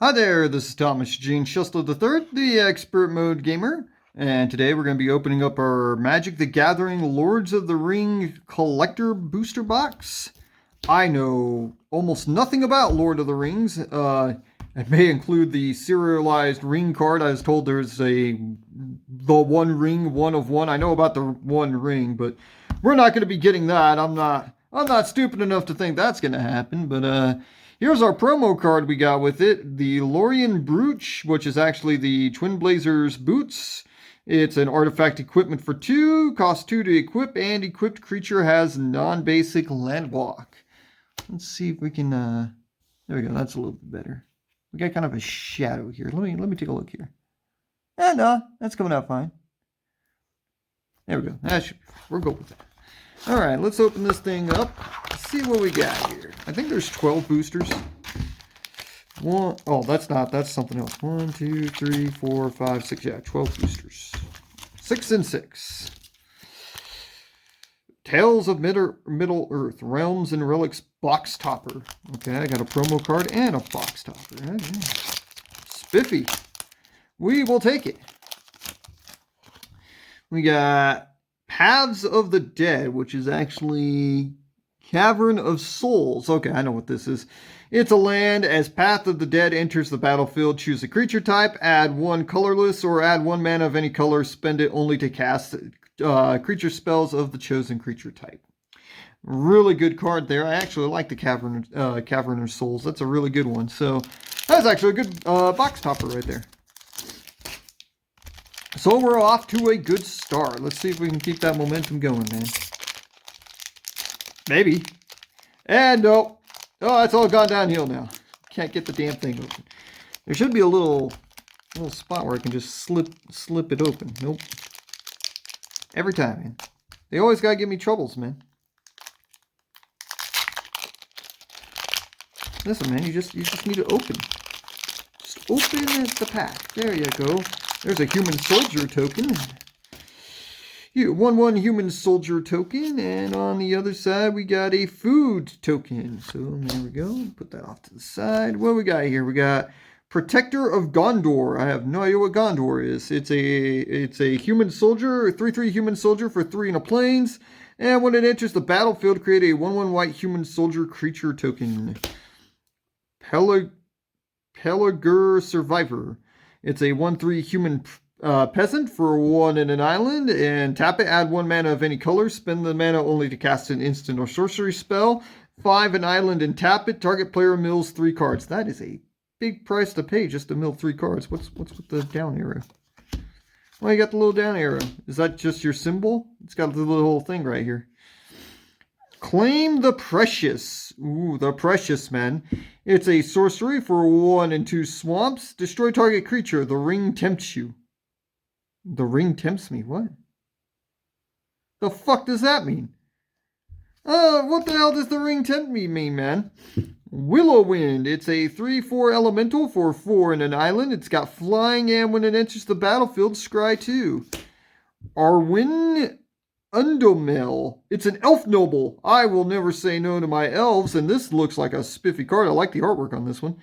Hi there, this is Thomas Gene Schuster III, the Expert Mode Gamer, and today we're going to be opening up our Magic the Gathering Lords of the Ring Collector Booster Box. I know almost nothing about Lord of the Rings. It may include the serialized ring card. I was told there's the one ring, one of one. I know about the one ring, but we're not going to be getting that. I'm not stupid enough to think that's going to happen, but here's our promo card we got with it. The Lorien Brooch, which is actually the Twin Blazers boots. It's an artifact equipment for 2, costs 2 to equip, and equipped creature has non-basic land walk. Let's see if we can, there we go, that's a little bit better. We got kind of a shadow here. Let me take a look here. No, that's coming out fine. There we go. We're good with that. All right, let's open this thing up. See what we got here. I think there's 12 boosters. That's something else. 1, 2, 3, 4, 5, 6. Yeah, 12 boosters. 6 and 6. Tales of Middle Earth, Realms and Relics box topper. Okay, I got a promo card and a box topper. Okay. Spiffy. We will take it. We got Paths of the Dead, which is actually Cavern of Souls. Okay, I know what this is. It's a land. As Path of the Dead enters the battlefield, choose a creature type, add 1 colorless, or add 1 mana of any color, spend it only to cast creature spells of the chosen creature type. Really good card there. I actually like the Cavern of Souls. That's a really good one. So that's actually a good box topper right there. So we're off to a good start. Let's see if we can keep that momentum going, man. Maybe. And no. Oh, it's all gone downhill now. Can't get the damn thing open. There should be a little spot where I can just slip it open. Nope. Every time, man. They always gotta give me troubles, man. Listen, man, you just need to open. Just open the pack. There you go. There's a human soldier token. 1/1 human soldier token, and on the other side we got a food token. So there we go. Put that off to the side. What we got here? We got Protector of Gondor. I have no idea what Gondor is. It's a human soldier, 3/3 human soldier for 3 in a plains. And when it enters the battlefield, create a 1/1 white human soldier creature token. Pelargur Survivor. It's a 1/3 human peasant for 1 in an island, and tap it, add 1 mana of any color, spend the mana only to cast an instant or sorcery spell. 5 an island and tap it, target player mills 3 cards. That is a big price to pay just to mill 3 cards. What's with the down arrow? Well, you got the little down arrow. Is that just your symbol? It's got the little thing right here. Claim the Precious. Ooh, the Precious, man. It's a sorcery for 1 and 2 swamps. Destroy target creature. The ring tempts you. The ring tempts me? What? The fuck does that mean? What the hell does the ring tempt me mean, man? Willowwind. It's a 3/4 elemental for 4 in an island. It's got flying, and when it enters the battlefield, scry 2. Arwen Undomel. It's an elf noble. I will never say no to my elves, and this looks like a spiffy card. I like the artwork on this one.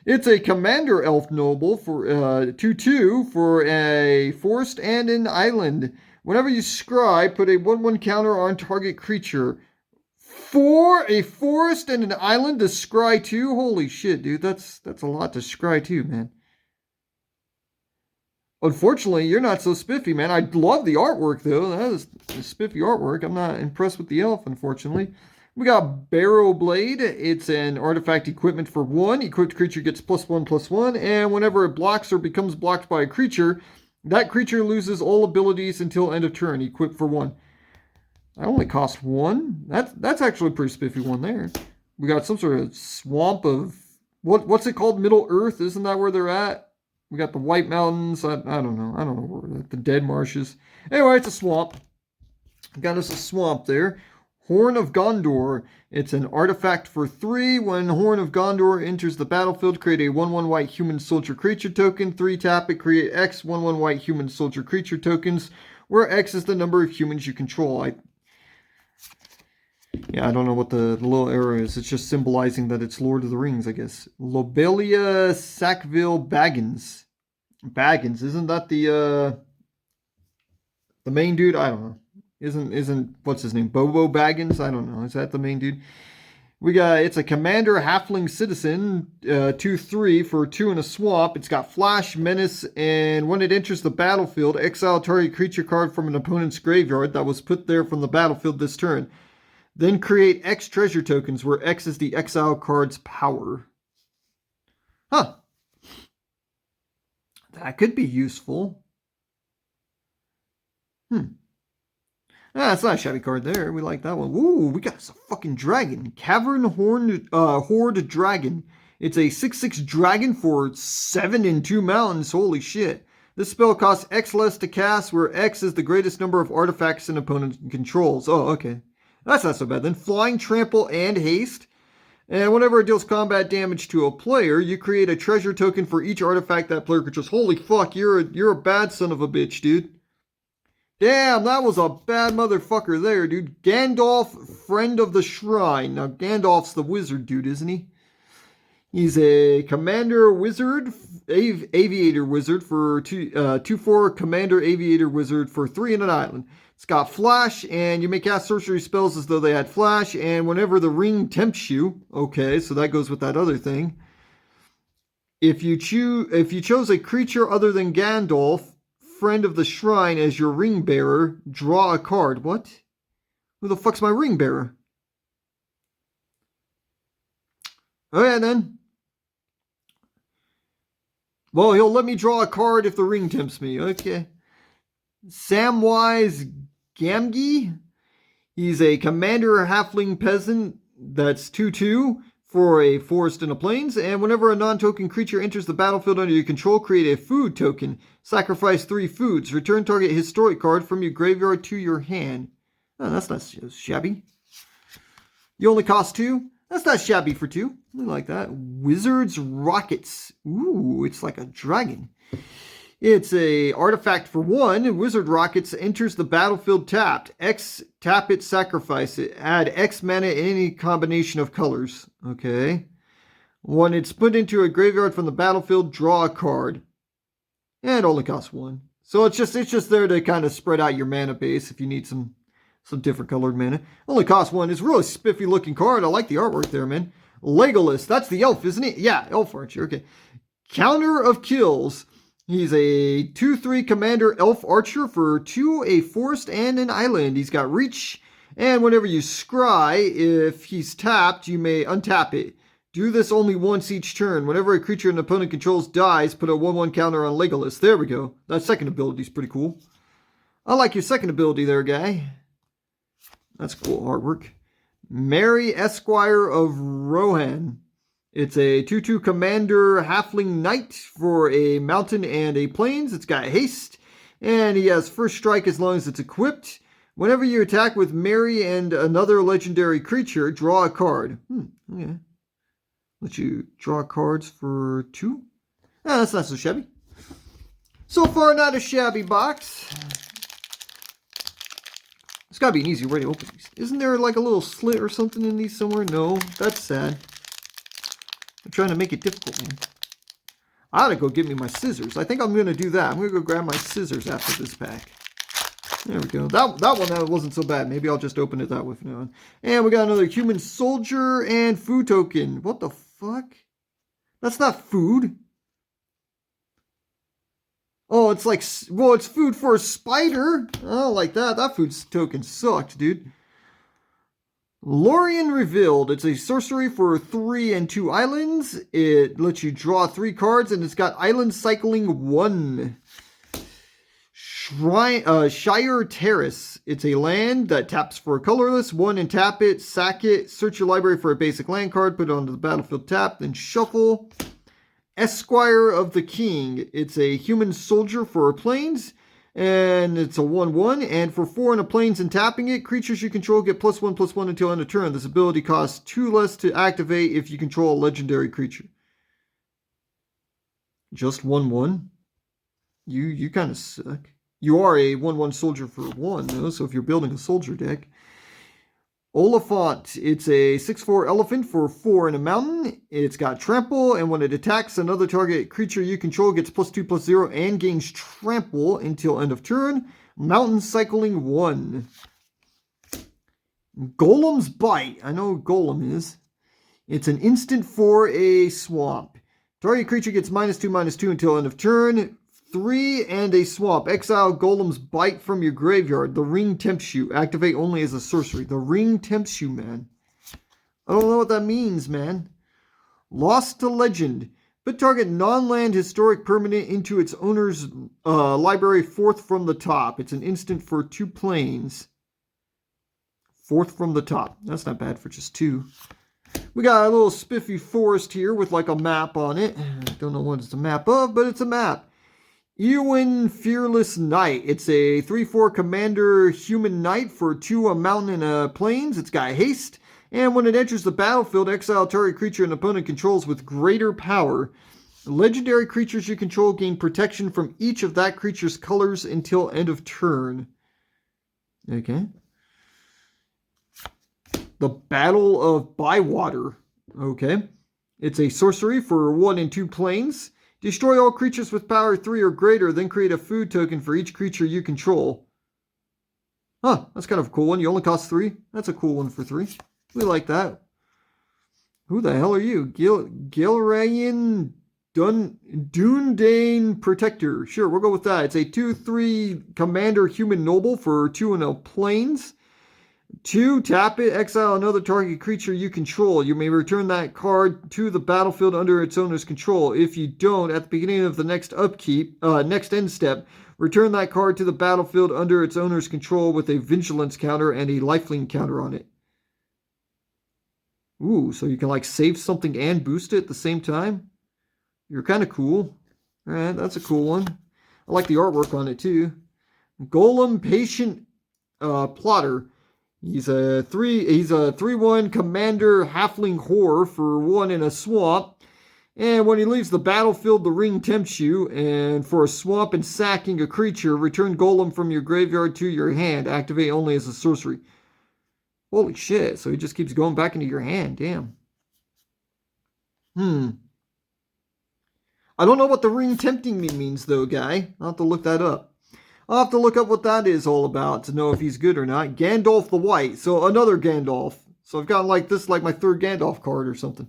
It's a commander elf noble for 2/2 for a forest and an island. Whenever you scry, put a 1/1 counter on target creature. For a forest and an island to scry 2? Holy shit, dude. That's a lot to scry 2, man. Unfortunately, you're not so spiffy, man. I love the artwork, though. That is spiffy artwork. I'm not impressed with the elf, unfortunately. We got Barrow Blade. It's an artifact equipment for 1. Equipped creature gets +1/+1, and whenever it blocks or becomes blocked by a creature, that creature loses all abilities until end of turn. Equipped for 1. That only cost 1. That's actually a pretty spiffy one there. We got some sort of swamp of what's it called? Middle Earth? Isn't that where they're at? We got the White Mountains. I don't know. I don't know where the Dead Marshes. Anyway, it's a swamp. Got us a swamp there. Horn of Gondor. It's an artifact for 3. When Horn of Gondor enters the battlefield, create a 1/1 white human soldier creature token. 3 tap it, create X 1/1 white human soldier creature tokens, where X is the number of humans you control. Yeah, I don't know what the little arrow is. It's just symbolizing that it's Lord of the Rings, I guess. Lobelia Sackville Baggins. Baggins, isn't that the main dude? I don't know. Isn't what's his name? Bobo Baggins? I don't know. Is that the main dude? We got it's a commander halfling citizen, 2/3 for 2 in a swamp. It's got flash, menace, and when it enters the battlefield, exile a target creature card from an opponent's graveyard that was put there from the battlefield this turn. Then create X treasure tokens, where X is the exile card's power. Huh. That could be useful. Ah, it's not a shabby card there. We like that one. Ooh, we got a fucking dragon. Cavern Horde Dragon. It's a 6/6 dragon for 7 and 2 mountains. Holy shit. This spell costs X less to cast, where X is the greatest number of artifacts an opponent controls. Oh, okay. That's not so bad. Then flying, trample, and haste. And whenever it deals combat damage to a player, you create a treasure token for each artifact that player controls. Holy fuck, you're a bad son of a bitch, dude. Damn, that was a bad motherfucker there, dude. Gandalf, Friend of the Shrine. Now, Gandalf's the wizard dude, isn't he? He's a commander wizard, aviator wizard for 2/4 commander aviator wizard for 3 in an island. It's got flash, and you may cast sorcery spells as though they had flash, and whenever the ring tempts you, okay, so that goes with that other thing. If you chose a creature other than Gandalf, Friend of the Shrine, as your ring bearer, draw a card. What? Who the fuck's my ring bearer? Okay, then. Well, he'll let me draw a card if the ring tempts me. Okay. Samwise Gamgee. He's a commander halfling peasant that's 2/2 for a forest and a plains, and whenever a non-token creature enters the battlefield under your control, create a food token. Sacrifice 3 foods. Return target historic card from your graveyard to your hand. Oh, that's not shabby. You only cost 2? That's not shabby for 2. We like that. Wizard's Rockets. Ooh, it's like a dragon. It's a artifact for 1. Wizard Rockets enters the battlefield tapped. X, tap it, sacrifice it. Add X mana in any combination of colors. Okay. When it's put into a graveyard from the battlefield, draw a card. And it only costs 1. So it's just there to kind of spread out your mana base if you need some different colored mana. Only costs 1. It's a really spiffy looking card. I like the artwork there, man. Legolas. That's the elf, isn't it? Yeah, elf archer. Okay. Counter of Kills. He's a 2/3 commander elf archer for 2, a forest, and an island. He's got reach, and whenever you scry, if he's tapped, you may untap it. Do this only once each turn. Whenever a creature an opponent controls dies, put a 1/1 counter on Legolas. There we go. That second ability is pretty cool. I like your second ability there, guy. That's cool artwork. Mary Esquire of Rohan. It's a 2/2 commander halfling knight for a mountain and a plains. It's got haste, and he has first strike as long as it's equipped. Whenever you attack with Mary and another legendary creature, draw a card. Okay. Let you draw cards for 2. That's not so shabby. So far, not a shabby box. It's gotta be an easy way to open these. Isn't there like a little slit or something in these somewhere? No, that's sad. I'm trying to make it difficult, man. I ought to go get me my scissors. I think I'm going to do that. I'm going to go grab my scissors after this pack. There we go. That one wasn't so bad. Maybe I'll just open it that way from now on. And we got another human soldier and food token. What the fuck? That's not food. Oh, it's like, well, it's food for a spider. I don't like that. That food token sucked, dude. Lorien Revealed. It's a sorcery for 3 and 2 islands. It lets you draw 3 cards, and it's got Island Cycling 1. Shire Terrace. It's a land that taps for a colorless 1 and tap it, sack it, search your library for a basic land card, put it onto the battlefield tap, then shuffle. Esquire of the King. It's a human soldier for plains. And it's a 1/1, and for 4 in a plains and tapping it, creatures you control get +1/+1 until end of turn. This ability costs 2 less to activate if you control a legendary creature. Just 1/1? You kind of suck. You are a 1/1 soldier for 1, though, so if you're building a soldier deck. Oliphant. It's a 6/4 elephant for 4 in a mountain. It's got trample, and when it attacks another target creature you control, gets +2/+0 and gains trample until end of turn. Mountain cycling 1. Golem's Bite. I know what Golem is. It's an instant for a swamp. Target creature gets -2/-2 until end of turn. 3 and a swamp. Exile Golem's Bite from your graveyard. The ring tempts you. Activate only as a sorcery. The ring tempts you, man. I don't know what that means, man. Lost to Legend. Put target non-land historic permanent into its owner's library 4th from the top. It's an instant for 2 planes. 4th from the top. That's not bad for just 2. We got a little spiffy forest here with like a map on it. I don't know what it's a map of, but it's a map. Eowyn Fearless Knight. It's a 3/4 commander human knight for 2 a mountain and a plains. It's got haste. And when it enters the battlefield, exile target creature an opponent controls with greater power. Legendary creatures you control gain protection from each of that creature's colors until end of turn. Okay. The Battle of Bywater. Okay. It's a sorcery for 1 and 2 planes. Destroy all creatures with power 3 or greater, then create a food token for each creature you control. Huh, that's kind of a cool one. You only cost 3. That's a cool one for 3. We like that. Who the hell are you? Gilrayan Dundane Protector. Sure, we'll go with that. It's a 2/3 commander human noble for 2 and a planes. 2, tap it, exile another target creature you control. You may return that card to the battlefield under its owner's control. If you don't, at the beginning of the next next end step, return that card to the battlefield under its owner's control with a vigilance counter and a lifelink counter on it. Ooh, so you can like save something and boost it at the same time? You're kind of cool. Alright, that's a cool one. I like the artwork on it too. Golem Patient Plotter. He's a 3/1 commander halfling whore for 1 in a swamp. And when he leaves the battlefield, the ring tempts you. And for a swamp and sacking a creature, return Golem from your graveyard to your hand. Activate only as a sorcery. Holy shit. So he just keeps going back into your hand. Damn. I don't know what the ring tempting me means though, guy. I'll have to look that up. I'll have to look up what that is all about to know if he's good or not. Gandalf the White. So another Gandalf. So I've got like this, like my 3rd Gandalf card or something.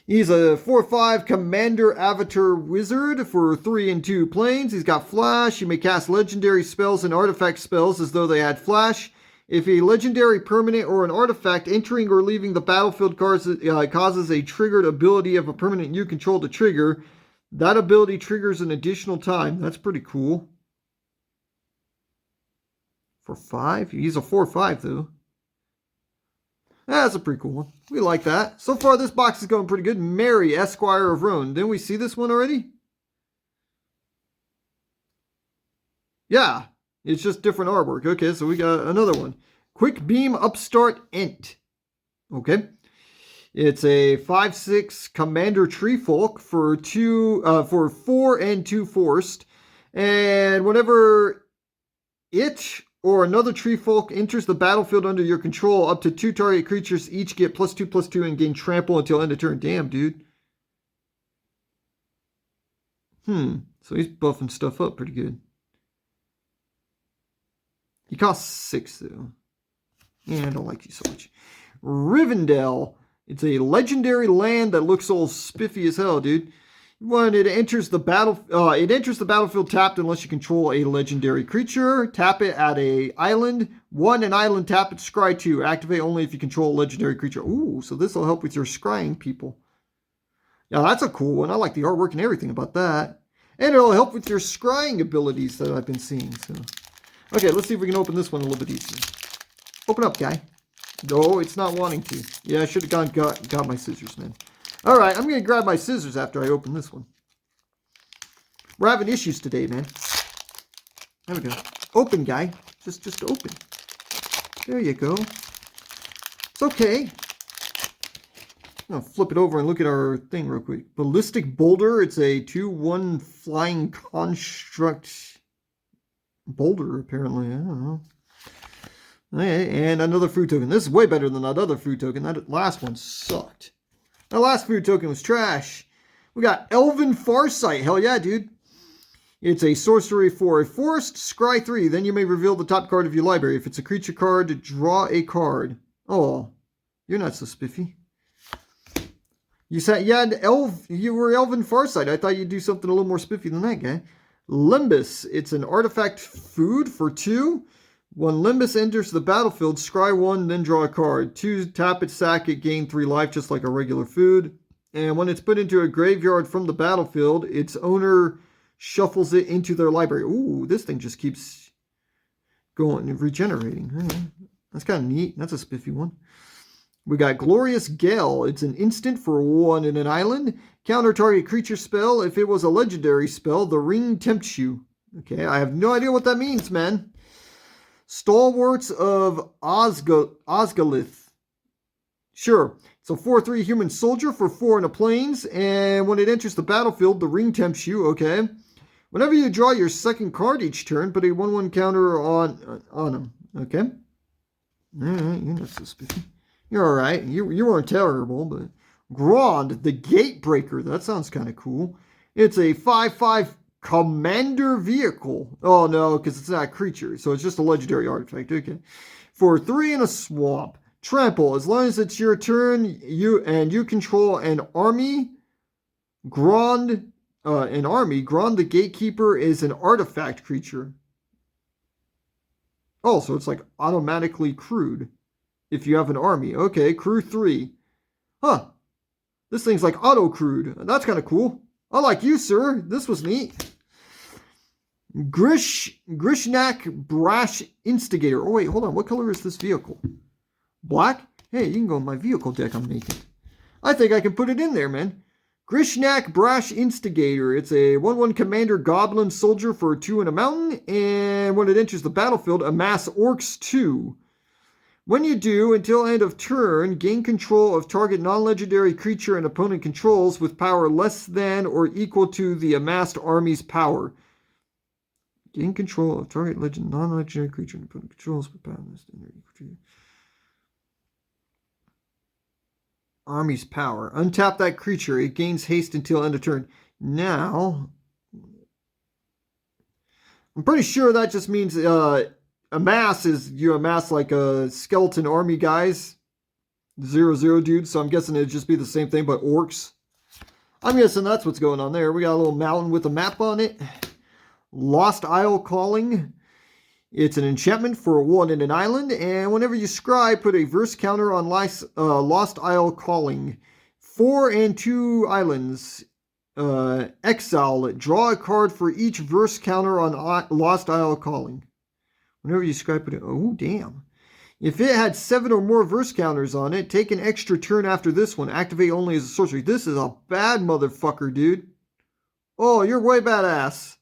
He's a 4/5 Commander Avatar Wizard for 3 and 2 planes. He's got flash. You may cast legendary spells and artifact spells as though they had flash. If a legendary permanent or an artifact entering or leaving the battlefield causes a triggered ability of a permanent you control to trigger, that ability triggers an additional time. That's pretty cool. For 5? He's a 4/5 though. That's a pretty cool one. We like that. So far this box is going pretty good. Mary, Esquire of Roan. Didn't we see this one already? Yeah. It's just different artwork. Okay, so we got another one. Quick Beam Upstart Ent. Okay. It's a 5/6 Commander Treefolk for 4 and 2 forced. And whenever it or another Treefolk enters the battlefield under your control, up to 2 target creatures each get +2/+2 and gain trample until end of turn. Damn, dude. So he's buffing stuff up pretty good. He costs 6 though. Yeah, I don't like you so much. Rivendell. It's a legendary land that looks all spiffy as hell, dude. When it enters the battlefield tapped unless you control a legendary creature. Tap it at a island. 1 an island, tap it, scry 2. Activate only if you control a legendary creature. Ooh, so this will help with your scrying people. Yeah, that's a cool one. I like the artwork and everything about that. And it'll help with your scrying abilities that I've been seeing. So, okay, let's see if we can open this one a little bit easier. Open up, guy. No, it's not wanting to. Yeah, I should have got my scissors, man. All right, I'm going to grab my scissors after I open this one. We're having issues today, man. There we go. Open, guy. Just open. There you go. It's okay. I'm going to flip it over and look at our thing real quick. Ballistic Boulder. It's a 2/1 flying construct boulder, apparently. I don't know. Okay, and another food token. This is way better than that other food token. That last one sucked. That last food token was trash. We got Elven Farsight. Hell yeah, dude. It's a sorcery for a forest, scry 3. Then you may reveal the top card of your library. If it's a creature card, draw a card. Oh, you're not so spiffy. You said, yeah, you were Elven Farsight. I thought you'd do something a little more spiffy than that guy. Limbus. It's an artifact food for 2. When Limbus enters the battlefield, scry 1, then draw a card. 2, tap it, sack it, gain 3 life, just like a regular food. And when it's put into a graveyard from the battlefield, its owner shuffles it into their library. Ooh, this thing just keeps going and regenerating. That's kind of neat. That's a spiffy one. We got Glorious Gale. It's an instant for 1 in an island. Counter target creature spell. If it was a legendary spell, the ring tempts you. Okay, I have no idea what that means, man. Stalwarts of Osgiliath. Sure. It's a 4/3 human soldier for 4 in the plains, and when it enters the battlefield, the ring tempts you. Okay. Whenever you draw your second card each turn, put a 1/1 counter on him. Okay. Alright, you're not so spiffy. You're alright. You weren't terrible, but Grond, the Gatebreaker. That sounds kind of cool. It's a 5/5 commander vehicle. Oh no, because it's not a creature, so it's just a legendary artifact. Okay. For 3 in a swamp. Trample. As long as it's your turn, you control an army. Grond the Gatekeeper is an artifact creature. Oh, so it's like automatically crewed if you have an army. Okay, crew 3. Huh. This thing's like auto-crewed. That's kind of cool. I like you, sir. This was neat. Grishnak Brash Instigator. Oh, wait, hold on. What color is this vehicle? Black? Hey, you can go in my vehicle deck I'm making. I think I can put it in there, man. Grishnak Brash Instigator. It's a 1/1 commander goblin soldier for 2 in a mountain. And when it enters the battlefield, amass orcs 2. When you do, until end of turn, gain control of target non-legendary creature and opponent controls with power less than or equal to the amassed army's power. Gain control of target non-legendary creature and opponent controls with power less than or equal to army's power. Untap that creature. It gains haste until end of turn. Now, I'm pretty sure that just means amass is you amass like a skeleton army guys. 0/0 dudes. So I'm guessing it'd just be the same thing, but orcs. I'm guessing that's what's going on there. We got a little mountain with a map on it. Lost Isle Calling. It's an enchantment for 1 in an island, and whenever you scry, put a verse counter on Lost Isle Calling. 4 and 2 islands. Exile it. Draw a card for each verse counter on Lost Isle Calling. Whenever you scry, put it. Oh, damn. If it had 7 or more verse counters on it, take an extra turn after this one. Activate only as a sorcery. This is a bad motherfucker, dude. Oh, you're way badass.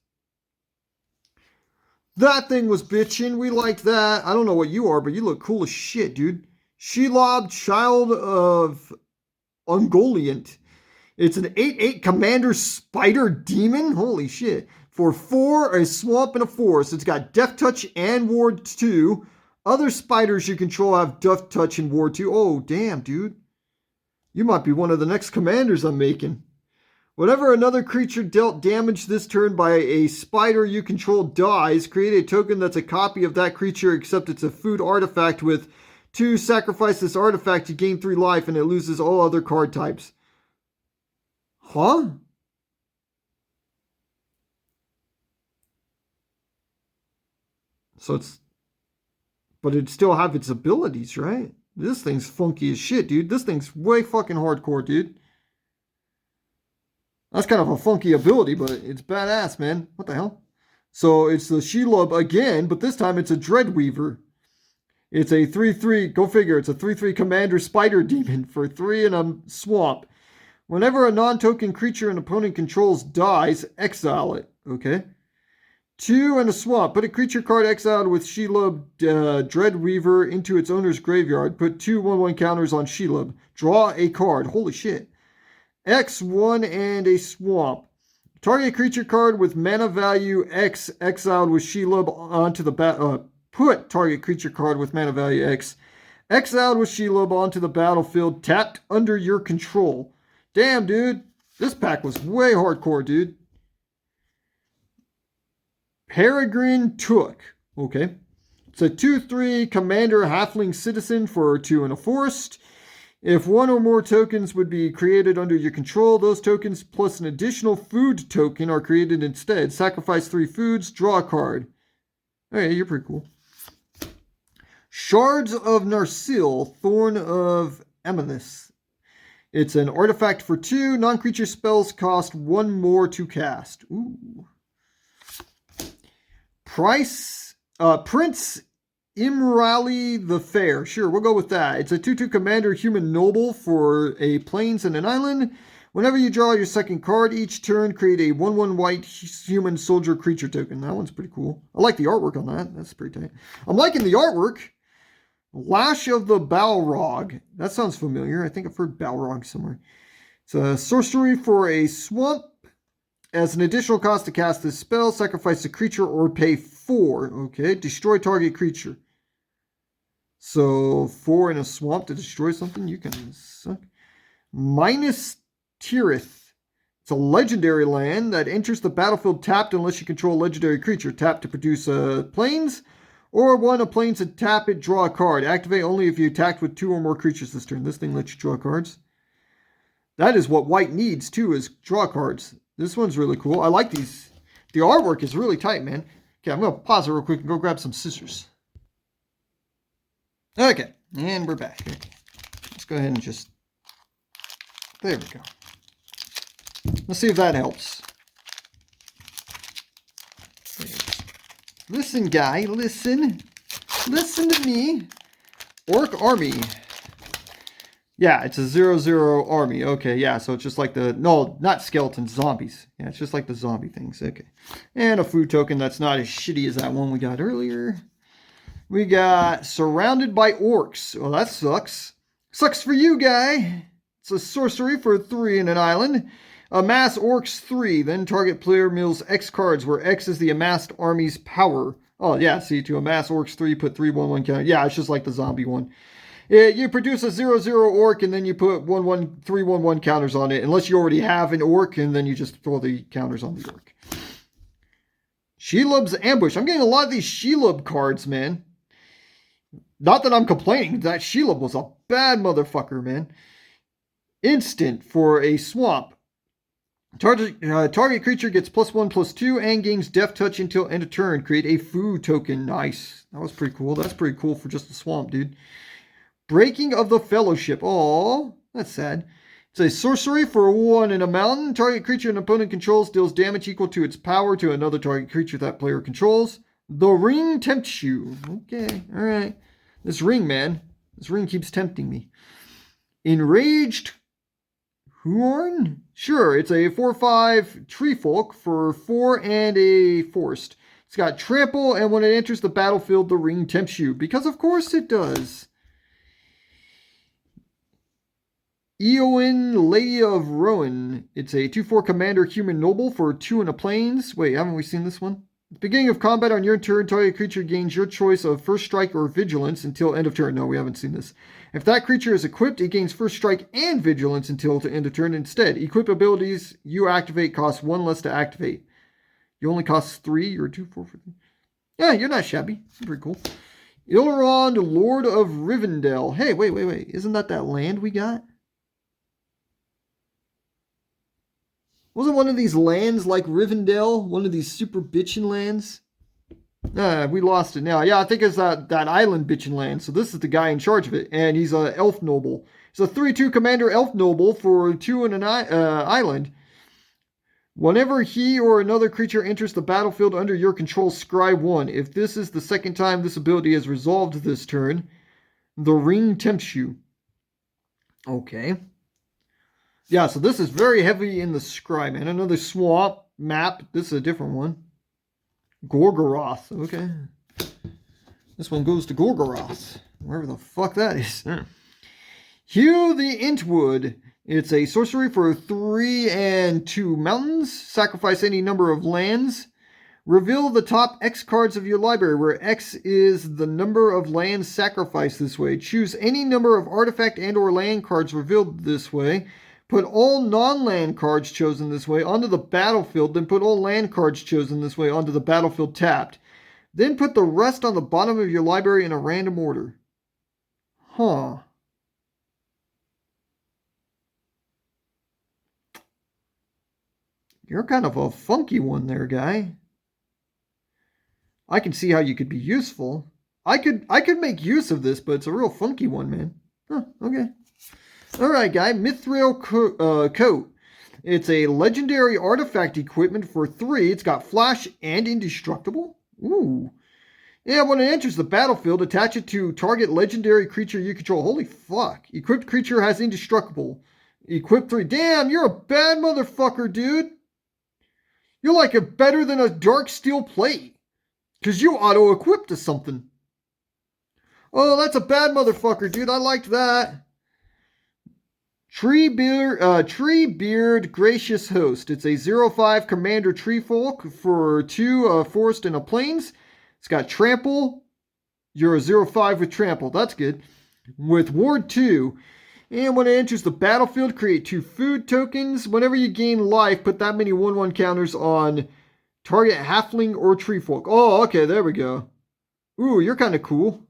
That thing was bitchin'. We liked that. I don't know what you are, but you look cool as shit, dude. Shelob, Child of Ungoliant. It's an 8/8 Commander Spider Demon. Holy shit. For 4, a swamp and a forest. It's got Death Touch and Ward 2. Other spiders you control have Death Touch and Ward 2. Oh, damn, dude. You might be one of the next commanders I'm making. Whenever another creature dealt damage this turn by a spider you control dies, create a token that's a copy of that creature except it's a food artifact with 2. Sacrifice this artifact to gain 3 life and it loses all other card types. Huh? So it's... But it'd still have its abilities, right? This thing's funky as shit, dude. This thing's way fucking hardcore, dude. That's kind of a funky ability, but it's badass, man. What the hell? So it's the Shelob again, but this time it's a Dreadweaver. It's a 3/3, go figure, it's a 3/3 Commander Spider Demon for 3 in a swamp. Whenever a non-token creature an opponent controls dies, exile it. Okay. 2 in a swamp. Put a creature card exiled with Shelob Dreadweaver into its owner's graveyard. Put 2 1/1 counters on Shelob. Draw a card. Holy shit. X1 and a swamp. Target creature card with mana value X exiled with Shelob onto the put target creature card with mana value X exiled with Shelob onto the battlefield, tapped under your control. Damn, dude. This pack was way hardcore, dude. Peregrine Took. Okay. It's a 2/3 commander halfling citizen for 2 and a forest. If one or more tokens would be created under your control, those tokens plus an additional food token are created instead. Sacrifice 3 foods, draw a card. Okay, you're pretty cool. Shards of Narsil, Thorn of Amethyst. It's an artifact for 2. Non-creature spells cost 1 more to cast. Ooh. Prince Imrali the Fair. Sure, we'll go with that. It's a 2/2 commander human noble for a plains and an island. Whenever you draw your second card each turn, create a 1/1 white human soldier creature token. That one's pretty cool. I like the artwork on that. That's pretty tight. I'm liking the artwork. Lash of the Balrog. That sounds familiar. I think I've heard Balrog somewhere. It's a sorcery for a swamp. As an additional cost to cast this spell, sacrifice a creature or pay 4. Okay, destroy target creature. So 4 in a swamp to destroy something, you can suck. Minas Tirith. It's a legendary land that enters the battlefield tapped unless you control a legendary creature. Tap to produce plains, or 1 a plains and tap it, draw a card. Activate only if you attacked with 2 or more creatures this turn. This thing lets you draw cards. That is what white needs too, is draw cards. This one's really cool. I like these. The artwork is really tight, man. Okay, I'm going to pause it real quick and go grab some scissors. Okay, and we're back. Okay. Let's go ahead and just... There we go. Let's see if that helps. Listen, guy, listen. Listen to me. Orc Army. Yeah, it's a 0/0 army. Okay, yeah, so it's just like the... No, not skeletons, zombies. Yeah, it's just like the zombie things. Okay. And a food token that's not as shitty as that one we got earlier. We got Surrounded by Orcs. Well, that sucks. Sucks for you, guy. It's a sorcery for 3 in an island. Amass Orcs 3. Then target player mills X cards, where X is the amassed army's power. Oh, yeah, see, to amass Orcs 3, put 3/1/1 counter. Yeah, it's just like the zombie one. You produce a 0/0 orc, and then you put 3/1/1 counters on it, unless you already have an orc, and then you just throw the counters on the orc. Shelob's Ambush. I'm getting a lot of these Shelob cards, man. Not that I'm complaining. That Shelob was a bad motherfucker, man. Instant for a swamp. Target creature gets +1/+2 and gains Death Touch until end of turn. Create a food token. Nice. That was pretty cool. That's pretty cool for just a swamp, dude. Breaking of the Fellowship. Oh, that's sad. It's a sorcery for 1 in a mountain. Target creature an opponent controls deals damage equal to its power to another target creature that player controls. The ring tempts you. Okay, alright. This ring, man. This ring keeps tempting me. Enraged Huorn? Sure, it's a 4/5 tree folk for 4 and a forest. It's got trample, and when it enters the battlefield, the ring tempts you. Because of course it does. Eowyn, Lady of Rowan. It's a 2/4 commander human noble for 2 in a plains. Wait, haven't we seen this one? At the beginning of combat on your turn, target creature gains your choice of first strike or vigilance until end of turn. No, we haven't seen this. If that creature is equipped, it gains first strike and vigilance until the end of turn instead. Equip abilities you activate cost 1 less to activate. You only cost 3. You're 2/4 for 3. Yeah, you're not shabby. Pretty cool. Ilrond, Lord of Rivendell. Hey, wait. Isn't that land we got? Wasn't one of these lands like Rivendell? One of these super bitchin' lands? We lost it now. Yeah, I think it's that island bitchin' land. So this is the guy in charge of it. And he's an elf noble. He's a 3/2 commander elf noble for 2 in an island. Whenever he or another creature enters the battlefield under your control, scry 1. If this is the second time this ability is resolved this turn, the ring tempts you. Okay. Yeah, so this is very heavy in the scry, man. Another swamp map. This is a different one. Gorgoroth. Okay. This one goes to Gorgoroth. Wherever the fuck that is. Hugh the Intwood. It's a sorcery for 3 and 2 mountains. Sacrifice any number of lands. Reveal the top X cards of your library, where X is the number of lands sacrificed this way. Choose any number of artifact and or land cards revealed this way. Put all non-land cards chosen this way onto the battlefield, then put all land cards chosen this way onto the battlefield tapped. Then put the rest on the bottom of your library in a random order. Huh. You're kind of a funky one there, guy. I can see how you could be useful. I could make use of this, but it's a real funky one, man. Huh, okay. Alright, guy. Mithril Coat. It's a legendary artifact equipment for 3. It's got flash and indestructible. Ooh. Yeah, when it enters the battlefield, attach it to target legendary creature you control. Holy fuck. Equipped creature has indestructible. Equip 3. Damn, you're a bad motherfucker, dude. You're like better than a dark steel plate. Because you auto-equip to something. Oh, that's a bad motherfucker, dude. I liked that. Treebeard Gracious Host. It's a 0/5 Commander Treefolk for 2 Forest and a Plains. It's got Trample. You're a 0/5 with Trample. That's good. With Ward 2. And when it enters the battlefield, create 2 food tokens. Whenever you gain life, put that many 1/1 counters on target halfling or treefolk. Oh, okay, there we go. Ooh, you're kind of cool.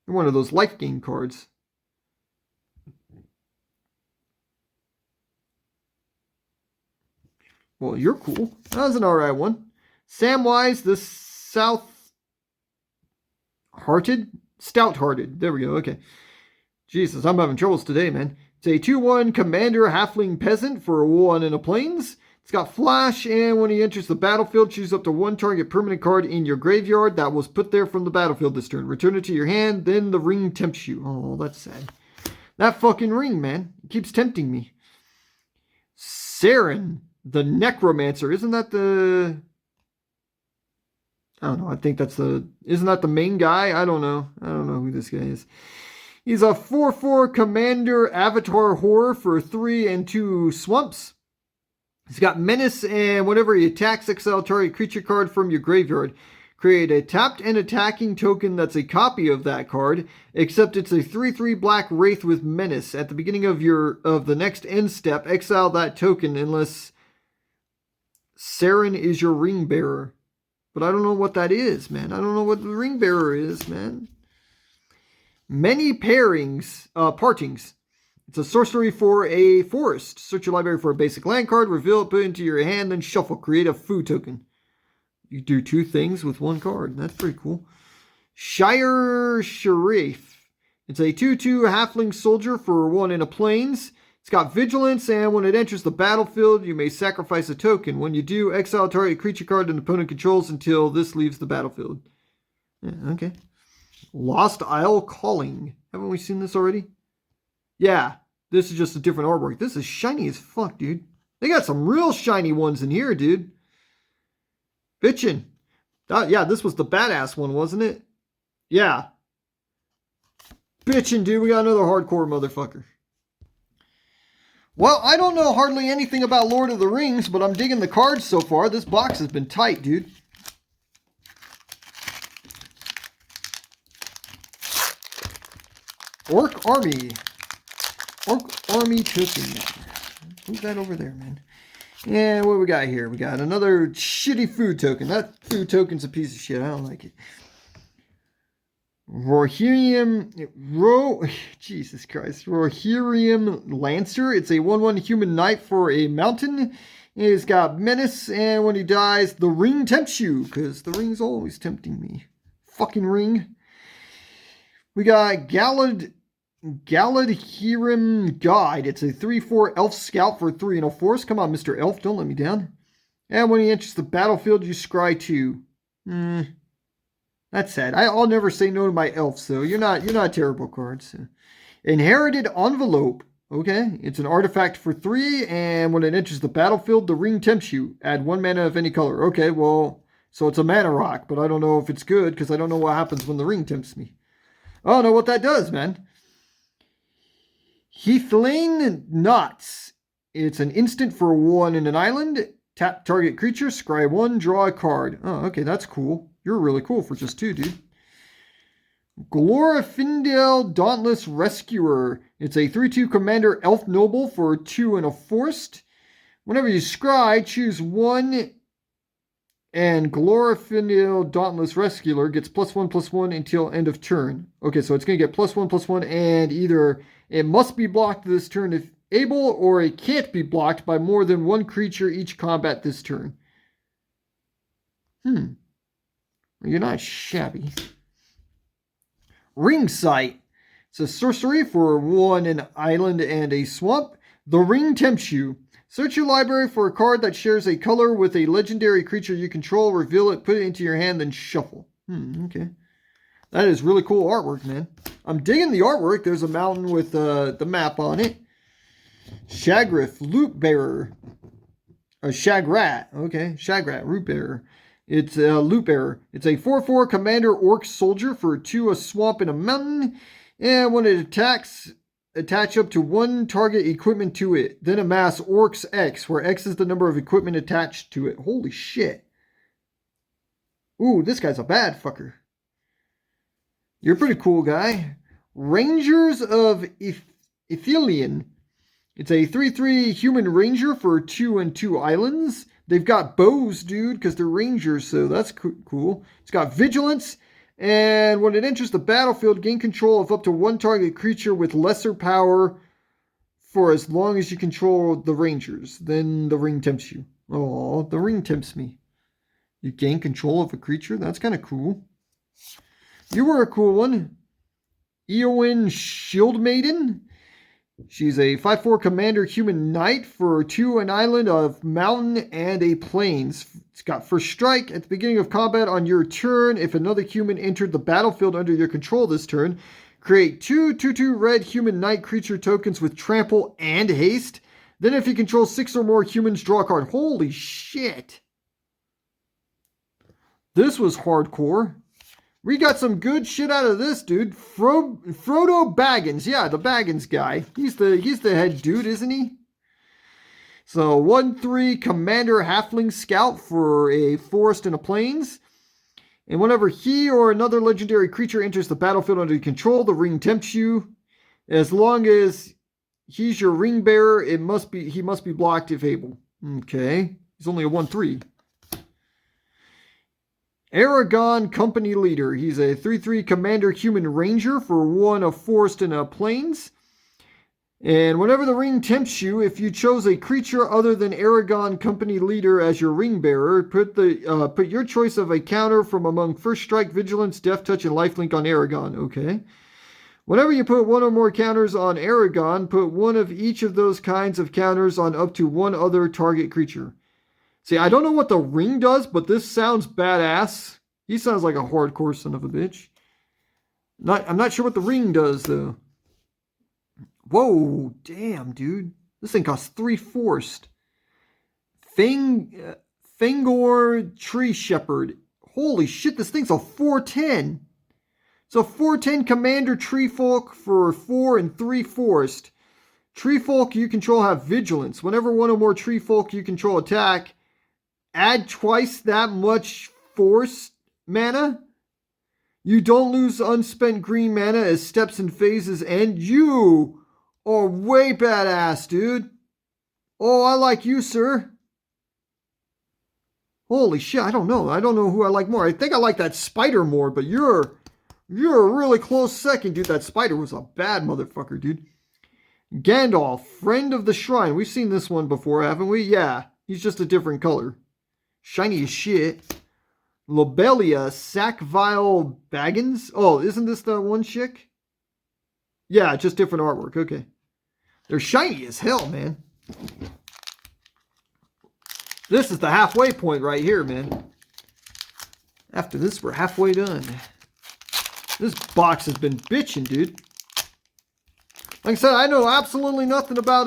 You're one of those life gain cards. Well, you're cool. That was an alright one. Samwise the Stout-Hearted. There we go, okay. Jesus, I'm having troubles today, man. It's a 2/1 Commander Halfling Peasant for a 1 and a Plains. It's got flash, and when he enters the battlefield, choose up to 1 target permanent card in your graveyard that was put there from the battlefield this turn. Return it to your hand, then the ring tempts you. Oh, that's sad. That fucking ring, man. It keeps tempting me. Saren, the Necromancer. Isn't that the... I don't know. I think that's the... Isn't that the main guy? I don't know. I don't know who this guy is. He's a 4/4 Commander Avatar Horror for 3 and 2 swamps. He's got Menace, and whenever he attacks, exile target creature card from your graveyard. Create a tapped and attacking token that's a copy of that card, except it's a 3/3 black wraith with Menace. At the beginning of the next end step, exile that token unless Saren is your ring bearer. But I don't know what that is, man. I don't know what the ring bearer is, man. Many partings. It's a sorcery for a forest. Search your library for a basic land card, reveal it, put it into your hand, then shuffle. Create a food token. You do 2 things with 1 card. That's pretty cool. Shire Sharif. It's a 2/2 halfling soldier for 1 in a plains. It's got vigilance, and when it enters the battlefield, you may sacrifice a token. When you do, exile target creature card an opponent controls until this leaves the battlefield. Yeah, okay. Lost Isle Calling. Haven't we seen this already? Yeah, this is just a different artwork. This is shiny as fuck, dude. They got some real shiny ones in here, dude. Bitchin'. Yeah, this was the badass one, wasn't it? Yeah. Bitchin', dude. We got another hardcore motherfucker. Well, I don't know hardly anything about Lord of the Rings, but I'm digging the cards so far. This box has been tight, dude. Orc Army. Orc Army token. Who's that over there, man? Yeah, what we got here? We got another shitty food token. That food token's a piece of shit. I don't like it. Jesus Christ. Rohirrim Lancer. It's a 1/1 human knight for a mountain. It's got Menace, and when he dies, the ring tempts you, because the ring's always tempting me. Fucking ring. We got Galadhirim Guide. It's a 3/4 elf scout for 3 and a force. Come on, Mr. Elf, don't let me down. And when he enters the battlefield, you scry 2. That's sad. I'll never say no to my elves, though. You're not a terrible card. So. Inherited Envelope. Okay, it's an artifact for 3, and when it enters the battlefield, the ring tempts you. Add 1 mana of any color. Okay, well, so it's a mana rock, but I don't know if it's good, because I don't know what happens when the ring tempts me. I don't know what that does, man. Heathlane Knots. It's an instant for 1 in an island. Tap target creature, scry 1, draw a card. Oh, okay, that's cool. You're really cool for just 2, dude. Glorfindel Dauntless Rescuer. It's a 3/2 commander elf noble for 2 and a forced. Whenever you scry, choose 1, and Glorfindel Dauntless Rescuer gets +1/+1 until end of turn. Okay, so it's going to get +1/+1, and either it must be blocked this turn if able, or it can't be blocked by more than 1 creature each combat this turn. You're not shabby. Ring Sight. It's a sorcery for 1 an island and a swamp. The ring tempts you. Search your library for a card that shares a color with a legendary creature you control. Reveal it, put it into your hand, then shuffle. Okay. That is really cool artwork, man. I'm digging the artwork. There's a mountain with the map on it. Shagriff, Loot Bearer. A Shagrat. Okay, Shagrat, Root Bearer. It's a Loot Bearer. It's a 4/4 commander orc soldier for 2 a swamp and a mountain. And when it attacks, attach up to 1 target equipment to it. Then amass Orcs X, where X is the number of equipment attached to it. Holy shit. Ooh, this guy's a bad fucker. You're a pretty cool guy. Rangers of Ithilien. It's a 3/3 human ranger for 2 and 2 islands. They've got bows, dude, because they're rangers, so that's cool. It's got vigilance, and when it enters the battlefield, gain control of up to 1 target creature with lesser power for as long as you control the rangers. Then the ring tempts you. Oh, the ring tempts me. You gain control of a creature? That's kind of cool. You were a cool one. Eowyn Shield Maiden. She's a 5/4 commander human knight for 2 an island, of mountain, and a plains. It's got first strike. At the beginning of combat on your turn, if another human entered the battlefield under your control this turn, create 2/2 red human knight creature tokens with trample and haste. Then if you control 6 or more humans, draw a card. Holy shit. This was hardcore. We got some good shit out of this, dude. Frodo Baggins. Yeah, the Baggins guy. He's the head dude, isn't he? So 1/3 Commander Halfling Scout for a forest and a plains. And whenever he or another legendary creature enters the battlefield under your control, the ring tempts you. As long as he's your ring bearer, he must be blocked if able. Okay. He's only a 1/3. Aragon Company Leader. He's a 3/3 Commander Human Ranger for 1 a forest and a plains. And whenever the ring tempts you, if you chose a creature other than Aragon Company Leader as your ring bearer, put your choice of a counter from among First Strike, Vigilance, Death Touch, and Lifelink on Aragon. Okay. Whenever you put 1 or more counters on Aragon, put 1 of each of those kinds of counters on up to 1 other target creature. See, I don't know what the ring does, but this sounds badass. He sounds like a hardcore son of a bitch. I'm not sure what the ring does, though. Whoa, damn, dude. This thing costs 3 forced. Fangor Tree Shepherd. Holy shit, this thing's a 4/10. It's a 4/10 Commander Tree Folk for 4 and 3 forced. Tree Folk you control have vigilance. Whenever 1 or more Tree Folk you control attack, add twice that much force mana. You don't lose unspent green mana as steps and phases end. You are way badass, dude. Oh, I like you, sir. Holy shit, I don't know. I don't know who I like more. I think I like that spider more, but you're a really close second, dude. That spider was a bad motherfucker, dude. Gandalf, Friend of the Shrine. We've seen this one before, haven't we? Yeah, he's just a different color. Shiny as shit. Lobelia, Sackvile Baggins. Oh, isn't this the one chick? Yeah, just different artwork. Okay. They're shiny as hell, man. This is the halfway point right here, man. After this, we're halfway done. This box has been bitching, dude. Like I said, I know absolutely nothing about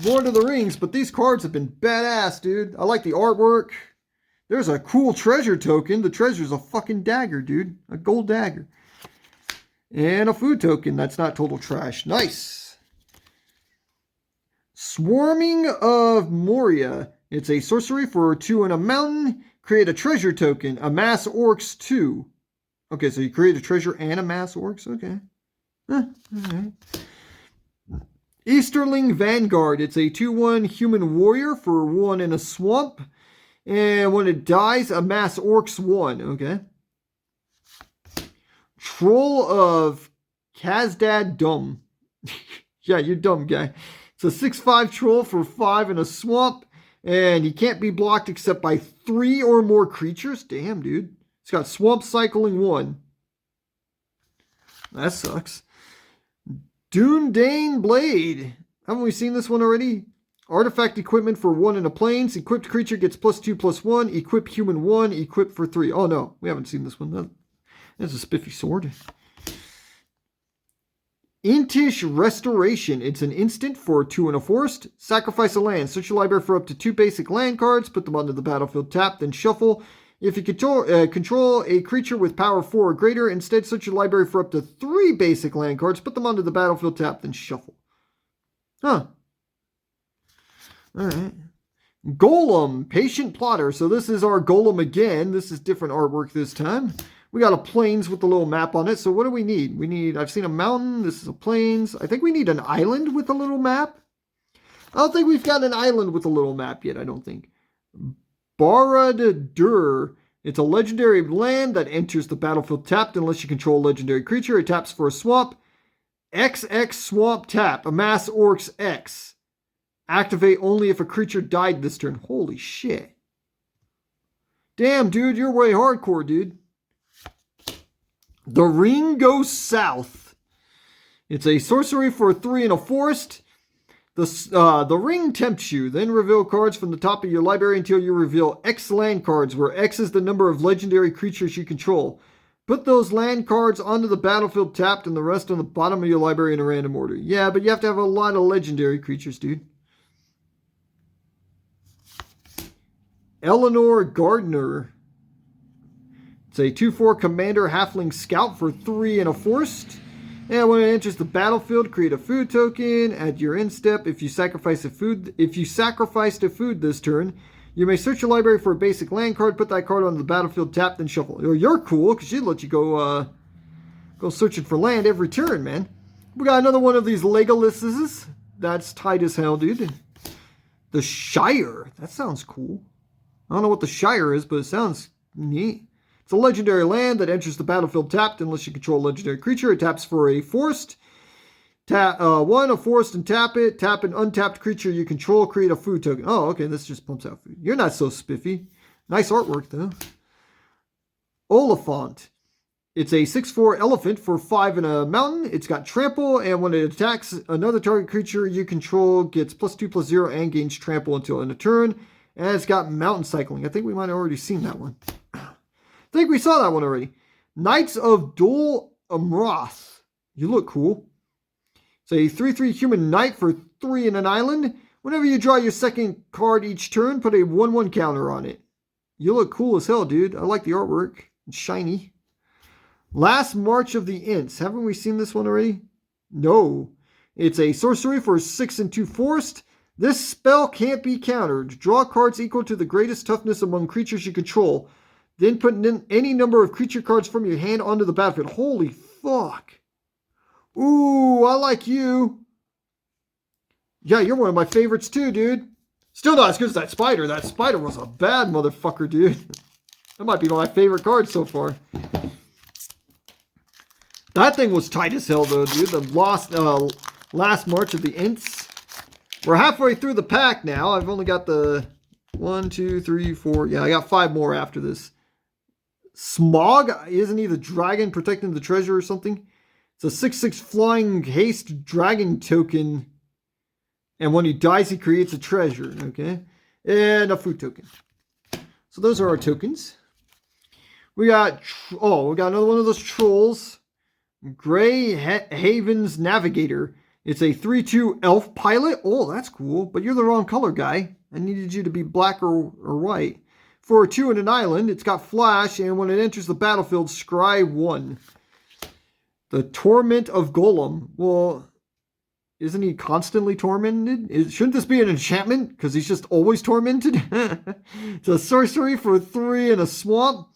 Lord of the Rings, but these cards have been badass, dude. I like the artwork. There's a cool treasure token. The treasure's a fucking dagger, dude. A gold dagger. And a food token. That's not total trash. Nice. Swarming of Moria. It's a sorcery for 2 and a mountain. Create a treasure token. Amass orcs 2. Okay, so you create a treasure and amass orcs? Okay. All right. Easterling Vanguard. It's a 2/1 human warrior for 1 in a swamp. And when it dies, amass orcs 1. Okay. Troll of Kazdad Dumb. Yeah, you're dumb, guy. It's a 6/5 troll for 5 in a swamp. And he can't be blocked except by 3 or more creatures. Damn, dude. It's got swamp cycling 1. That sucks. Dundane Blade. Haven't we seen this one already? Artifact equipment for 1 in a plains. Equipped creature gets +2/+1. Equip human 1. Equip for 3. Oh no, we haven't seen this one. That's a spiffy sword. Intish Restoration. It's an instant for 2 in a forest. Sacrifice a land. Search your library for up to 2 basic land cards. Put them onto the battlefield tap, then shuffle. If you control a creature with power 4 or greater, instead search your library for up to 3 basic land cards. Put them onto the battlefield tap, then shuffle. Huh. Alright. Golem. Patient Plotter. So this is our Golem again. This is different artwork this time. We got a plains with a little map on it. So what do we need? I've seen a mountain. This is a plains. I think we need an island with a little map. I don't think we've got an island with a little map yet, I don't think. Barad-dur. It's a legendary land that enters the battlefield tapped unless you control a legendary creature. It taps for a swamp. XX swamp tap. Amass orcs X. Activate only if a creature died this turn. Holy shit. Damn, dude, you're way hardcore, dude. The Ring Goes South. It's a sorcery for 3 in a forest. The ring tempts you. Then reveal cards from the top of your library until you reveal X land cards, where X is the number of legendary creatures you control. Put those land cards onto the battlefield tapped and the rest on the bottom of your library in a random order. Yeah, but you have to have a lot of legendary creatures, dude. Eleanor Gardner. It's a 2/4 commander halfling scout for 3 in a forest. And when it enters the battlefield, create a food token at your end step. If you sacrificed a food this turn, you may search your library for a basic land card, put that card on the battlefield, tap, then shuffle. Oh, you're cool, because she'd let you go searching for land every turn, man. We got another one of these Legoluses. That's tight as hell, dude. The Shire. That sounds cool. I don't know what the Shire is, but it sounds neat. It's a legendary land that enters the battlefield tapped unless you control a legendary creature. It taps for a forest. Tap 1, a forest, and tap it. Tap an untapped creature you control. Create a food token. Oh, okay. This just pumps out food. You're not so spiffy. Nice artwork, though. Oliphant. It's a 6/4 elephant for 5 in a mountain. It's got trample, and when it attacks another target creature you control, gets +2/+0 and gains trample until end of turn. And it's got mountain cycling. I think we might have already seen that one. I think we saw that one already. Knights of Dol Amroth. You look cool. It's a 3/3 human knight for 3 in an island. Whenever you draw your second card each turn, put a 1/1 counter on it. You look cool as hell, dude. I like the artwork. It's shiny. Last March of the Ints. Haven't we seen this one already? No. It's a sorcery for 6 and 2 forest. This spell can't be countered. Draw cards equal to the greatest toughness among creatures you control. Then put in any number of creature cards from your hand onto the battlefield. Holy fuck. Ooh, I like you. Yeah, you're one of my favorites too, dude. Still not as good as that spider. That spider was a bad motherfucker, dude. That might be my favorite card so far. That thing was tight as hell, though, dude. The last March of the Ints. We're halfway through the pack now. I've only got the 1, 2, 3, 4. Yeah, I got 5 more after this. Smog, isn't he the dragon protecting the treasure or something? It's a 6/6 flying haste dragon token. And when he dies, he creates a treasure. Okay. And a food token. So those are our tokens. We got another one of those trolls. Grey Haven's Navigator. It's a 3/2 elf pilot. Oh, that's cool. But you're the wrong color, guy. I needed you to be black or white. For 2 in an island, it's got flash, and when it enters the battlefield, scry 1. The Torment of Golem. Well, Isn't he constantly tormented? Shouldn't this be an enchantment? Because he's just always tormented? It's a sorcery for 3 in a swamp.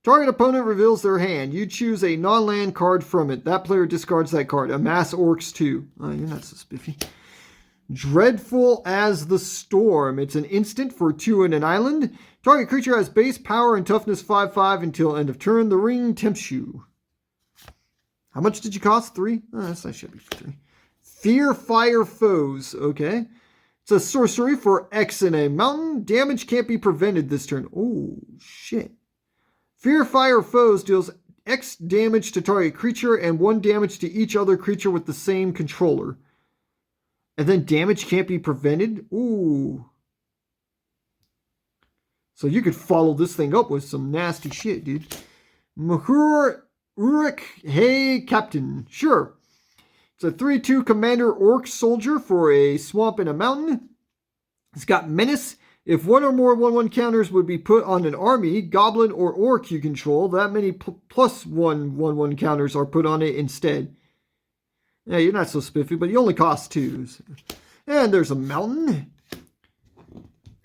Target opponent reveals their hand. You choose a non-land card from it. That player discards that card. Amass Orcs 2. Oh, you're not so spiffy. Dreadful as the Storm. It's an instant for 2 in an island. Target creature has base power and toughness 5/5 until end of turn. The ring tempts you. How much did you cost? 3? Oh, that's nice. Should be for 3. Fear Fire Foes. Okay. It's a sorcery for X in a mountain. Damage can't be prevented this turn. Oh, shit. Fear Fire Foes deals X damage to target creature and 1 damage to each other creature with the same controller. And then damage can't be prevented? Ooh. So you could follow this thing up with some nasty shit, dude. Mahur Uruk Hey Captain. Sure. It's a 3/2 commander orc soldier for a swamp and a mountain. It's got menace. If 1 or more 1/1 counters would be put on an army, goblin or orc you control, that many plus 1 1/1 counters are put on it instead. Yeah, you're not so spiffy, but you only cost 2. And there's a mountain.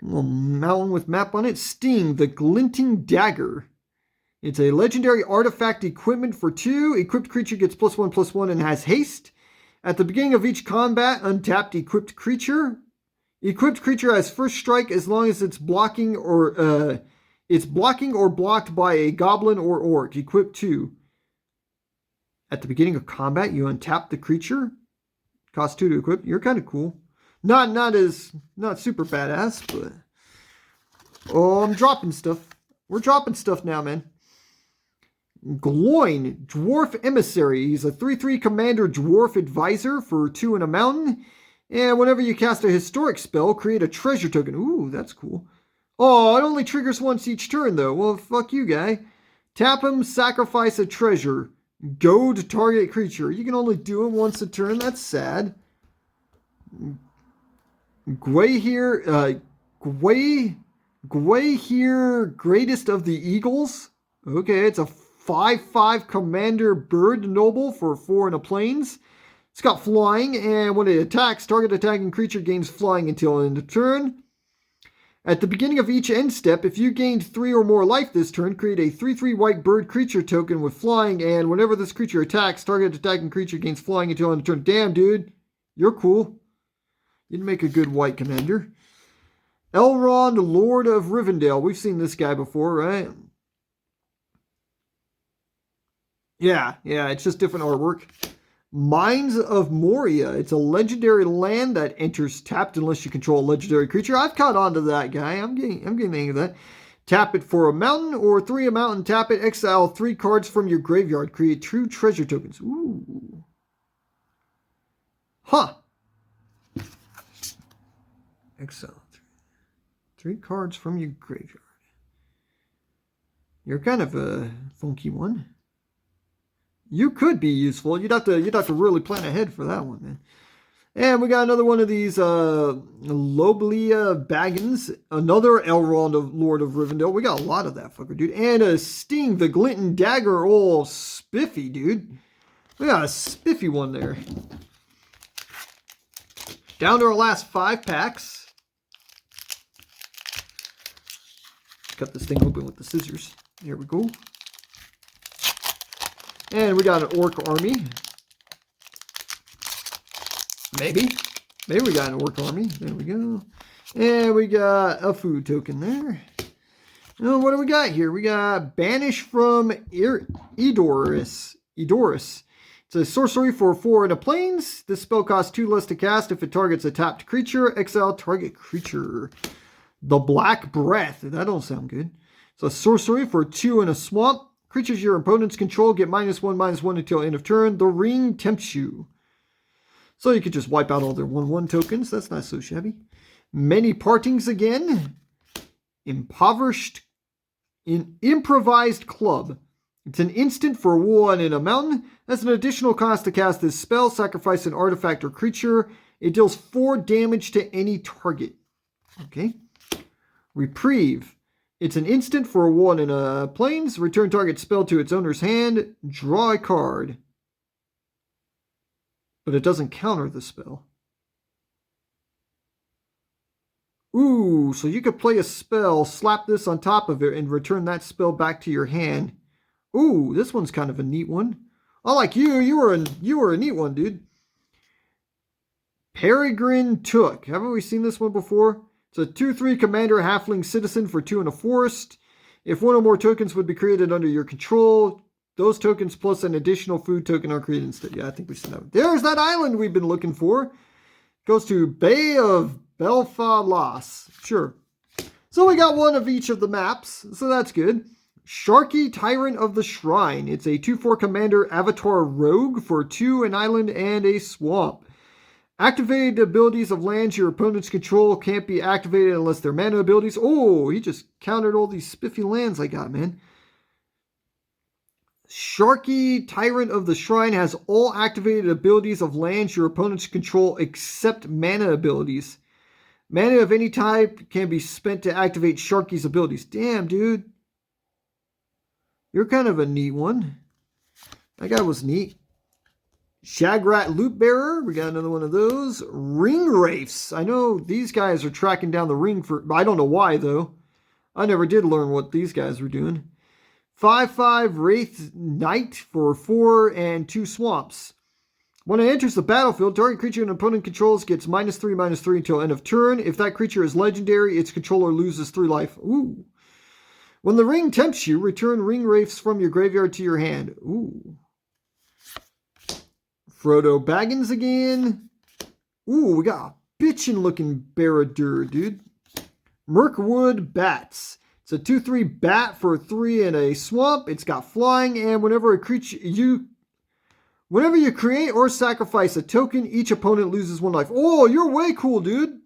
A little mountain with map on it. Sting, the Glinting Dagger. It's a legendary artifact equipment for 2. Equipped creature gets +1/+1 and has haste. At the beginning of each combat, untapped equipped creature. Equipped creature has first strike as long as it's blocking or blocked by a goblin or orc. Equip 2. At the beginning of combat, you untap the creature. Cost 2 to equip. You're kind of cool. Not super badass, but oh, I'm dropping stuff. We're dropping stuff now, man. Gloin, Dwarf Emissary. He's a 3/3 commander dwarf advisor for 2 in a mountain. And whenever you cast a historic spell, create a treasure token. Ooh, that's cool. Oh, it only triggers once each turn, though. Well, fuck you, guy. Tap him, sacrifice a treasure. Goad target creature. You can only do it once a turn. That's sad. Gwei here, Greatest of the Eagles. Okay, it's a 5/5 commander bird noble for 4 in a plains. It's got flying, and when it attacks, target attacking creature gains flying until end of turn. At the beginning of each end step, if you gained 3 or more life this turn, create a 3/3 white bird creature token with flying, and whenever this creature attacks, target attacking creature gains flying until end of turn. Damn, dude. You're cool. You'd make a good white commander. Elrond, Lord of Rivendell. We've seen this guy before, right? Yeah, it's just different artwork. Mines of Moria. It's a legendary land that enters tapped unless you control a legendary creature. I've caught on to that guy. I'm getting the hang of that. Tap it for a mountain or 3 a mountain. Tap it. Exile 3 cards from your graveyard. Create 2 treasure tokens. Ooh. Huh. Exile 3 cards from your graveyard. You're kind of a funky one. You could be useful. You'd have to really plan ahead for that one, man. And we got another one of these Loblia Baggins, another Elrond of Lord of Rivendell. We got a lot of that fucker, dude. And a Sting, the Glinting Dagger, all spiffy, dude. We got a spiffy one there. Down to our last 5 packs. Cut this thing open with the scissors. There we go. And we got an Orc Army. Maybe we got an Orc Army. There we go. And we got a food token there. And what do we got here? We got Banish from Edoras. It's a sorcery for 4 in a plains. This spell costs 2 less to cast if it targets a tapped creature. Exile target creature. The Black Breath. That don't sound good. It's a sorcery for 2 in a swamp. Creatures your opponents control get -1/-1 until end of turn. The ring tempts you. So you could just wipe out all their 1/1 tokens. That's not so shabby. Many partings again. Impoverished. Improvised Club. It's an instant for 1 in a mountain. That's an additional cost to cast this spell. Sacrifice an artifact or creature. It deals 4 damage to any target. Okay. Reprieve. It's an instant for 1 in a plains. Return target spell to its owner's hand. Draw a card. but it doesn't counter the spell. Ooh, so you could play a spell, slap this on top of it, and return that spell back to your hand. Ooh, this one's kind of a neat one. I like you. You were a neat one, dude. Peregrine Took. Haven't we seen this one before? It's a 2/3 commander halfling citizen for 2 in a forest. If one or more tokens would be created under your control, those tokens plus an additional food token are created instead. Yeah, I think we've seen that. There's that island we've been looking for. Goes to Bay of Belfalas. Sure. So we got one of each of the maps, so that's good. Sharky, Tyrant of the Shrine. It's a 2/4 commander avatar rogue for 2, an island, and a swamp. Activated abilities of lands your opponents control can't be activated unless they're mana abilities. Oh, he just countered all these spiffy lands I got, man. Sharky, Tyrant of the Shrine, has all activated abilities of lands your opponents control except mana abilities. Mana of any type can be spent to activate Sharky's abilities. Damn, dude. You're kind of a neat one. That guy was neat. Shagrat Loot Bearer. We got another one of those. Ring Wraiths. I know these guys are tracking down the ring for... I don't know why, though. I never did learn what these guys were doing. 5/5 Wraith Knight for 4 and 2 swamps. When it enters the battlefield, target creature an opponent controls gets -3/-3 until end of turn. If that creature is legendary, its controller loses 3 life. Ooh. When the ring tempts you, return ring wraiths from your graveyard to your hand. Ooh. Frodo Baggins again. Ooh, we got a bitchin' looking Barad-dûr, dude. Mirkwood Bats. It's a 2/3 bat for 3 in a swamp. It's got flying, and whenever you create or sacrifice a token, each opponent loses 1 life. Oh, you're way cool, dude.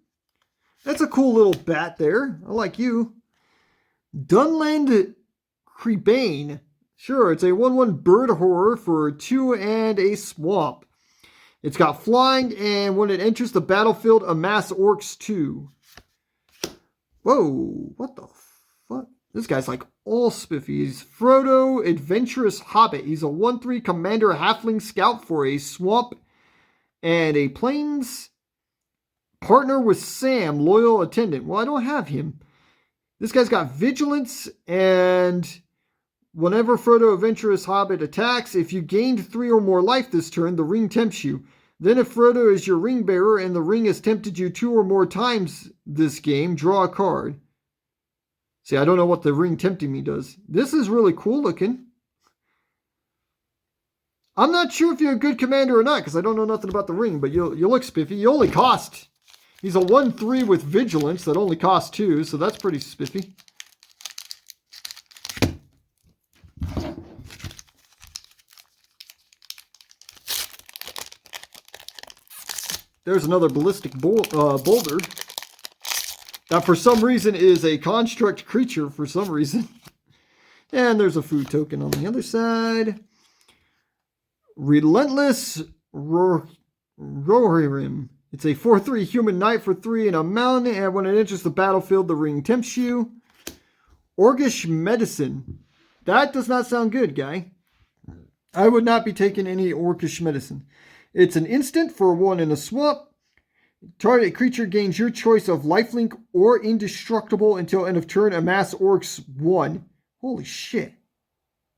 That's a cool little bat there. I like you. Dunland Creebane. Sure, it's a 1/1 bird horror for 2 and a swamp. It's got flying, and when it enters the battlefield, amass orcs 2. Whoa, what the fuck? This guy's like all spiffy. He's Frodo, Adventurous Hobbit. He's a 1/3 commander halfling scout for a swamp and a plains. Partner with Sam, loyal attendant. Well, I don't have him. This guy's got vigilance, and whenever Frodo Adventurous Hobbit attacks, if you gained 3 or more life this turn, the ring tempts you. Then if Frodo is your ring bearer and the ring has tempted you 2 or more times this game, draw a card. See, I don't know what the ring tempting me does. This is really cool looking. I'm not sure if you're a good commander or not, because I don't know nothing about the ring, but you look spiffy. You only cost... He's a 1/3 with vigilance that only costs 2, so that's pretty spiffy. There's another ballistic boulder. That for some reason is a construct creature for some reason. And there's a food token on the other side. Relentless Rohirrim. It's a 4/3 human knight for 3 in a mountain, and when it enters the battlefield, the ring tempts you. Orcish Medicine. That does not sound good, guy. I would not be taking any Orcish Medicine. It's an instant for 1 in a swamp. Target creature gains your choice of lifelink or indestructible until end of turn. Amass orcs 1. Holy shit.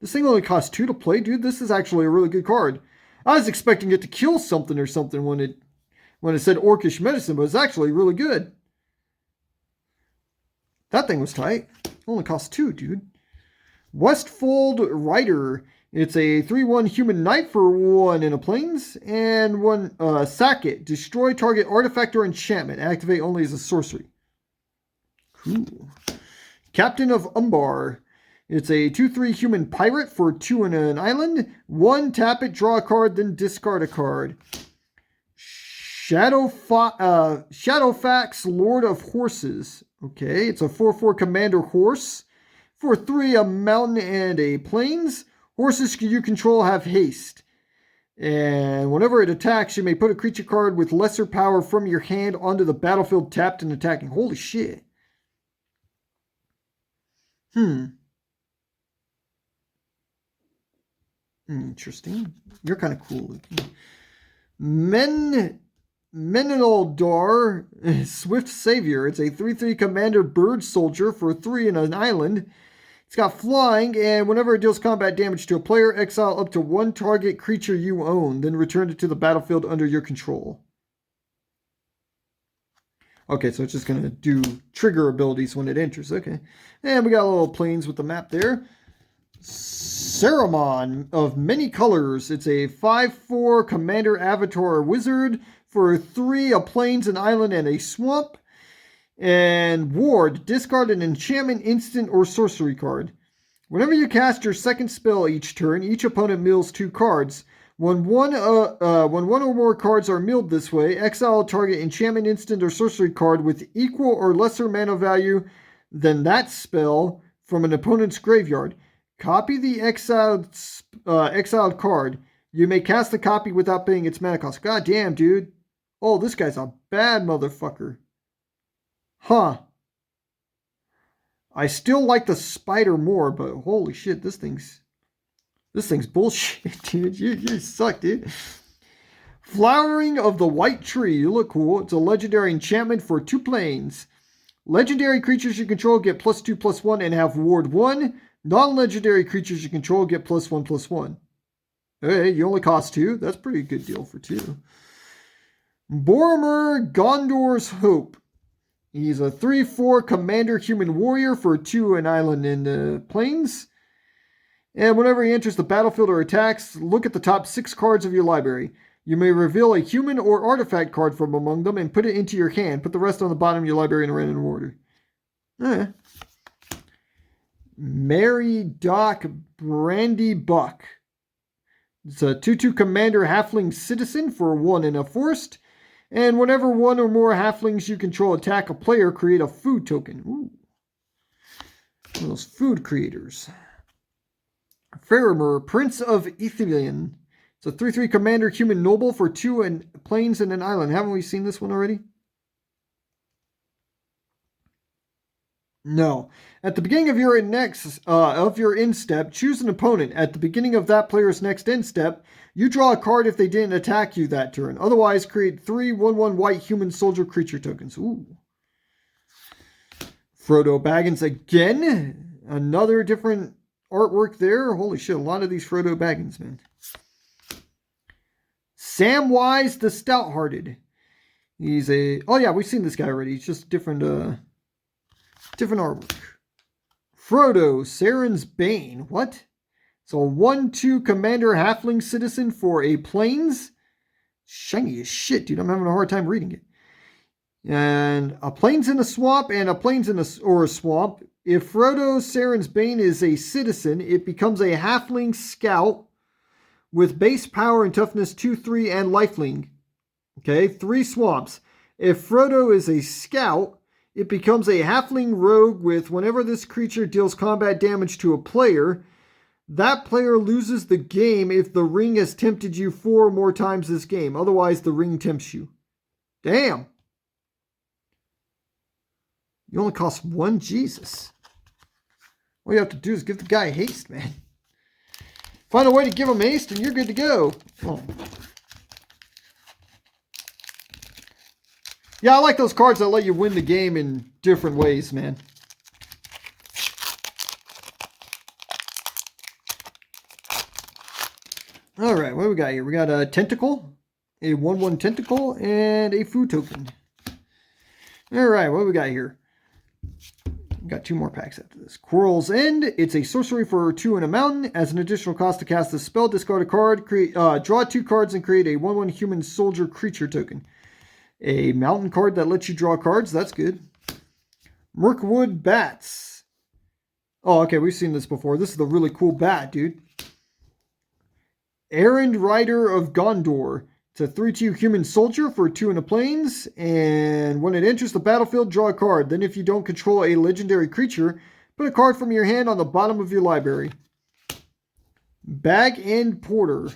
This thing only costs 2 to play, dude. This is actually a really good card. I was expecting it to kill something or something when it said Orcish Medicine, but it's actually really good. That thing was tight. Only costs 2, dude. Westfold Rider. It's a 3/1 human knight for 1 in a plains, and 1 sack it. Destroy target artifact or enchantment. Activate only as a sorcery. Cool. Captain of Umbar. It's a 2/3 human pirate for 2 in an island. 1, tap it, draw a card, then discard a card. Shadowfax, Lord of Horses. Okay, it's a 4/4 commander horse. For 3, a mountain and a plains. Horses you control have haste. And whenever it attacks, you may put a creature card with lesser power from your hand onto the battlefield tapped and attacking. Holy shit. Interesting. You're kind of cool looking. Meninoldar, Swift Savior. It's a 3/3 commander bird soldier for 3 in an island. It's got flying, and whenever it deals combat damage to a player, exile up to 1 target creature you own, then return it to the battlefield under your control. Okay, so it's just going to do trigger abilities when it enters. Okay. And we got a little planes with the map there. Saruman of Many Colors. It's a 5/4 commander avatar wizard for 3, a plains, an island, and a swamp. And Ward, discard an enchantment, instant, or sorcery card. Whenever you cast your second spell each turn, each opponent mills 2 cards. When one or more cards are milled this way, exile a target enchantment, instant, or sorcery card with equal or lesser mana value than that spell from an opponent's graveyard. Copy the exiled card. You may cast the copy without paying its mana cost. God damn, dude. Oh, this guy's a bad motherfucker. Huh. I still like the spider more, but holy shit, this thing's bullshit, dude. You suck, dude. Flowering of the White Tree. You look cool. It's a legendary enchantment for 2 planes. Legendary creatures you control get +2/+1 and have ward 1. Non-legendary creatures you control get +1/+1. Hey, you only cost 2. That's a pretty good deal for 2. Boromir Gondor's Hope. He's a 3/4 commander human warrior for 2, an island in the plains. And whenever he enters the battlefield or attacks, look at the top 6 cards of your library. You may reveal a human or artifact card from among them and put it into your hand. Put the rest on the bottom of your library in a random order. Mary Doc Brandy Buck. It's a 2/2 commander halfling citizen for 1 in a forest. And whenever 1 or more halflings you control attack a player, create a food token. Ooh. One of those food creators. Faramir, Prince of Ithilien. It's a 3/3 commander human noble for 2 and plains and an island. Haven't we seen this one already? No. At the beginning of your end step, choose an opponent. At the beginning of that player's next end step, you draw a card if they didn't attack you that turn. Otherwise, create 3 1/1 white human soldier creature tokens. Ooh. Frodo Baggins again. Another different artwork there. Holy shit, a lot of these Frodo Baggins, man. Samwise the Stout-Hearted. He's a... Oh yeah, we've seen this guy already. He's just different artwork. Frodo, Saren's Bane. What? So 1/2 commander halfling citizen for a plains. Shiny as shit, dude. I'm having a hard time reading it. And a plains in a swamp and a plains in a swamp. If Frodo Saren's Bane is a citizen, it becomes a halfling scout with base power and toughness 2/3 and lifelink. Okay, 3 swamps. If Frodo is a scout, it becomes a halfling rogue with whenever this creature deals combat damage to a player, that player loses the game if the ring has tempted you 4 or more times this game. Otherwise, the ring tempts you. Damn. You only cost 1? Jesus. All you have to do is give the guy haste, man. Find a way to give him haste and you're good to go. Oh. Yeah, I like those cards that let you win the game in different ways, man. All right, what do we got here? We got a Tentacle, a 1/1 Tentacle, and a food token. All right, what do we got here? We got 2 more packs after this. Quarrel's End. It's a sorcery for 2 in a mountain. As an additional cost to cast this spell, discard a card, draw 2 cards, and create a 1/1 human soldier creature token. A mountain card that lets you draw cards. That's good. Mirkwood Bats. Oh, okay. We've seen this before. This is the really cool bat, dude. Errand Rider of Gondor. It's a 3/2 human soldier for 2 in the plains. And when it enters the battlefield, draw a card. Then if you don't control a legendary creature, put a card from your hand on the bottom of your library. Bag and Porter.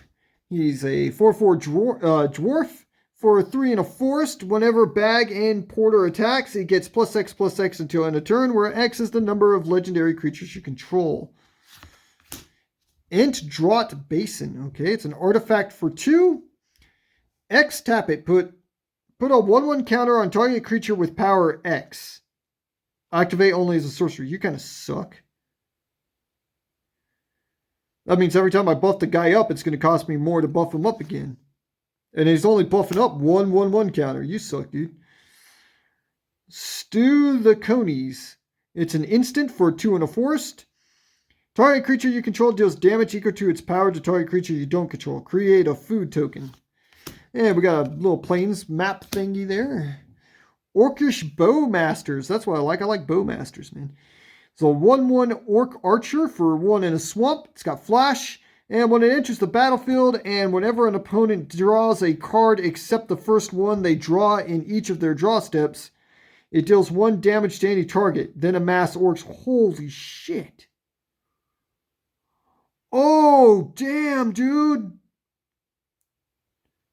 He's a 4/4 dwarf. For 3 in a forest, whenever Bag and Porter attacks, it gets +X/+X until end of turn, where X is the number of legendary creatures you control. Ent Draught Basin. Okay, it's an artifact for 2. X, tap it. Put a 1/1 counter on target creature with power X. Activate only as a sorcery. You kind of suck. That means every time I buff the guy up, it's going to cost me more to buff him up again. And he's only buffing up 1/1 counter. You suck, dude. Stew the Conies. It's an instant for 2 and a forest. Target creature you control deals damage equal to its power to target creature you don't control. Create a food token. And we got a little plains map thingy there. Orcish Bowmasters. That's what I like. I like Bowmasters, man. It's a 1/1 Orc Archer for 1 in a swamp. It's got flash. And when it enters the battlefield, and whenever an opponent draws a card except the first one they draw in each of their draw steps, it deals 1 damage to any target. Then amass orcs. Holy shit. Oh, damn, dude.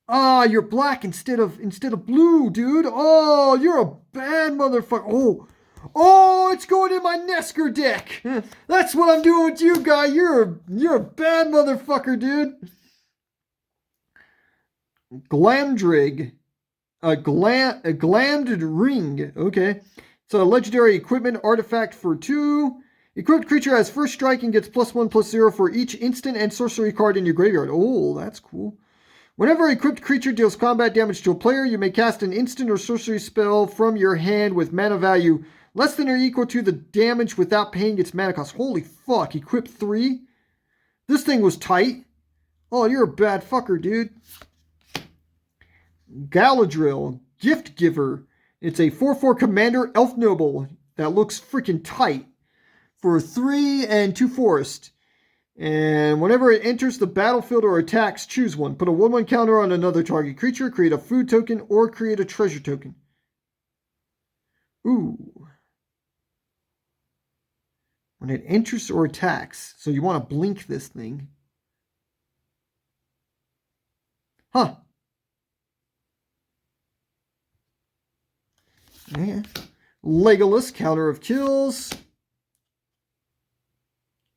Ah, you're black instead of blue, dude. Oh, you're a bad motherfucker. Oh, it's going in my Nesker deck. That's what I'm doing with you, guy. You're a bad motherfucker, dude. Glamdrig. A glammed ring. Okay. So a legendary equipment artifact for 2. Equipped creature has first strike and gets +1/+0 for each instant and sorcery card in your graveyard. Oh, that's cool. Whenever equipped creature deals combat damage to a player, you may cast an instant or sorcery spell from your hand with mana value less than or equal to the damage without paying its mana cost. Holy fuck, equip 3? This thing was tight. Oh, you're a bad fucker, dude. Galadriel, Gift Giver. It's a 4/4 commander elf noble that looks freaking tight for 3 and 2 forest. And whenever it enters the battlefield or attacks, choose one. Put a 1/1 counter on another target creature, create a food token, or create a treasure token. Ooh. When it enters or attacks, so you want to blink this thing. Huh. Yeah. Legolas, counter of kills.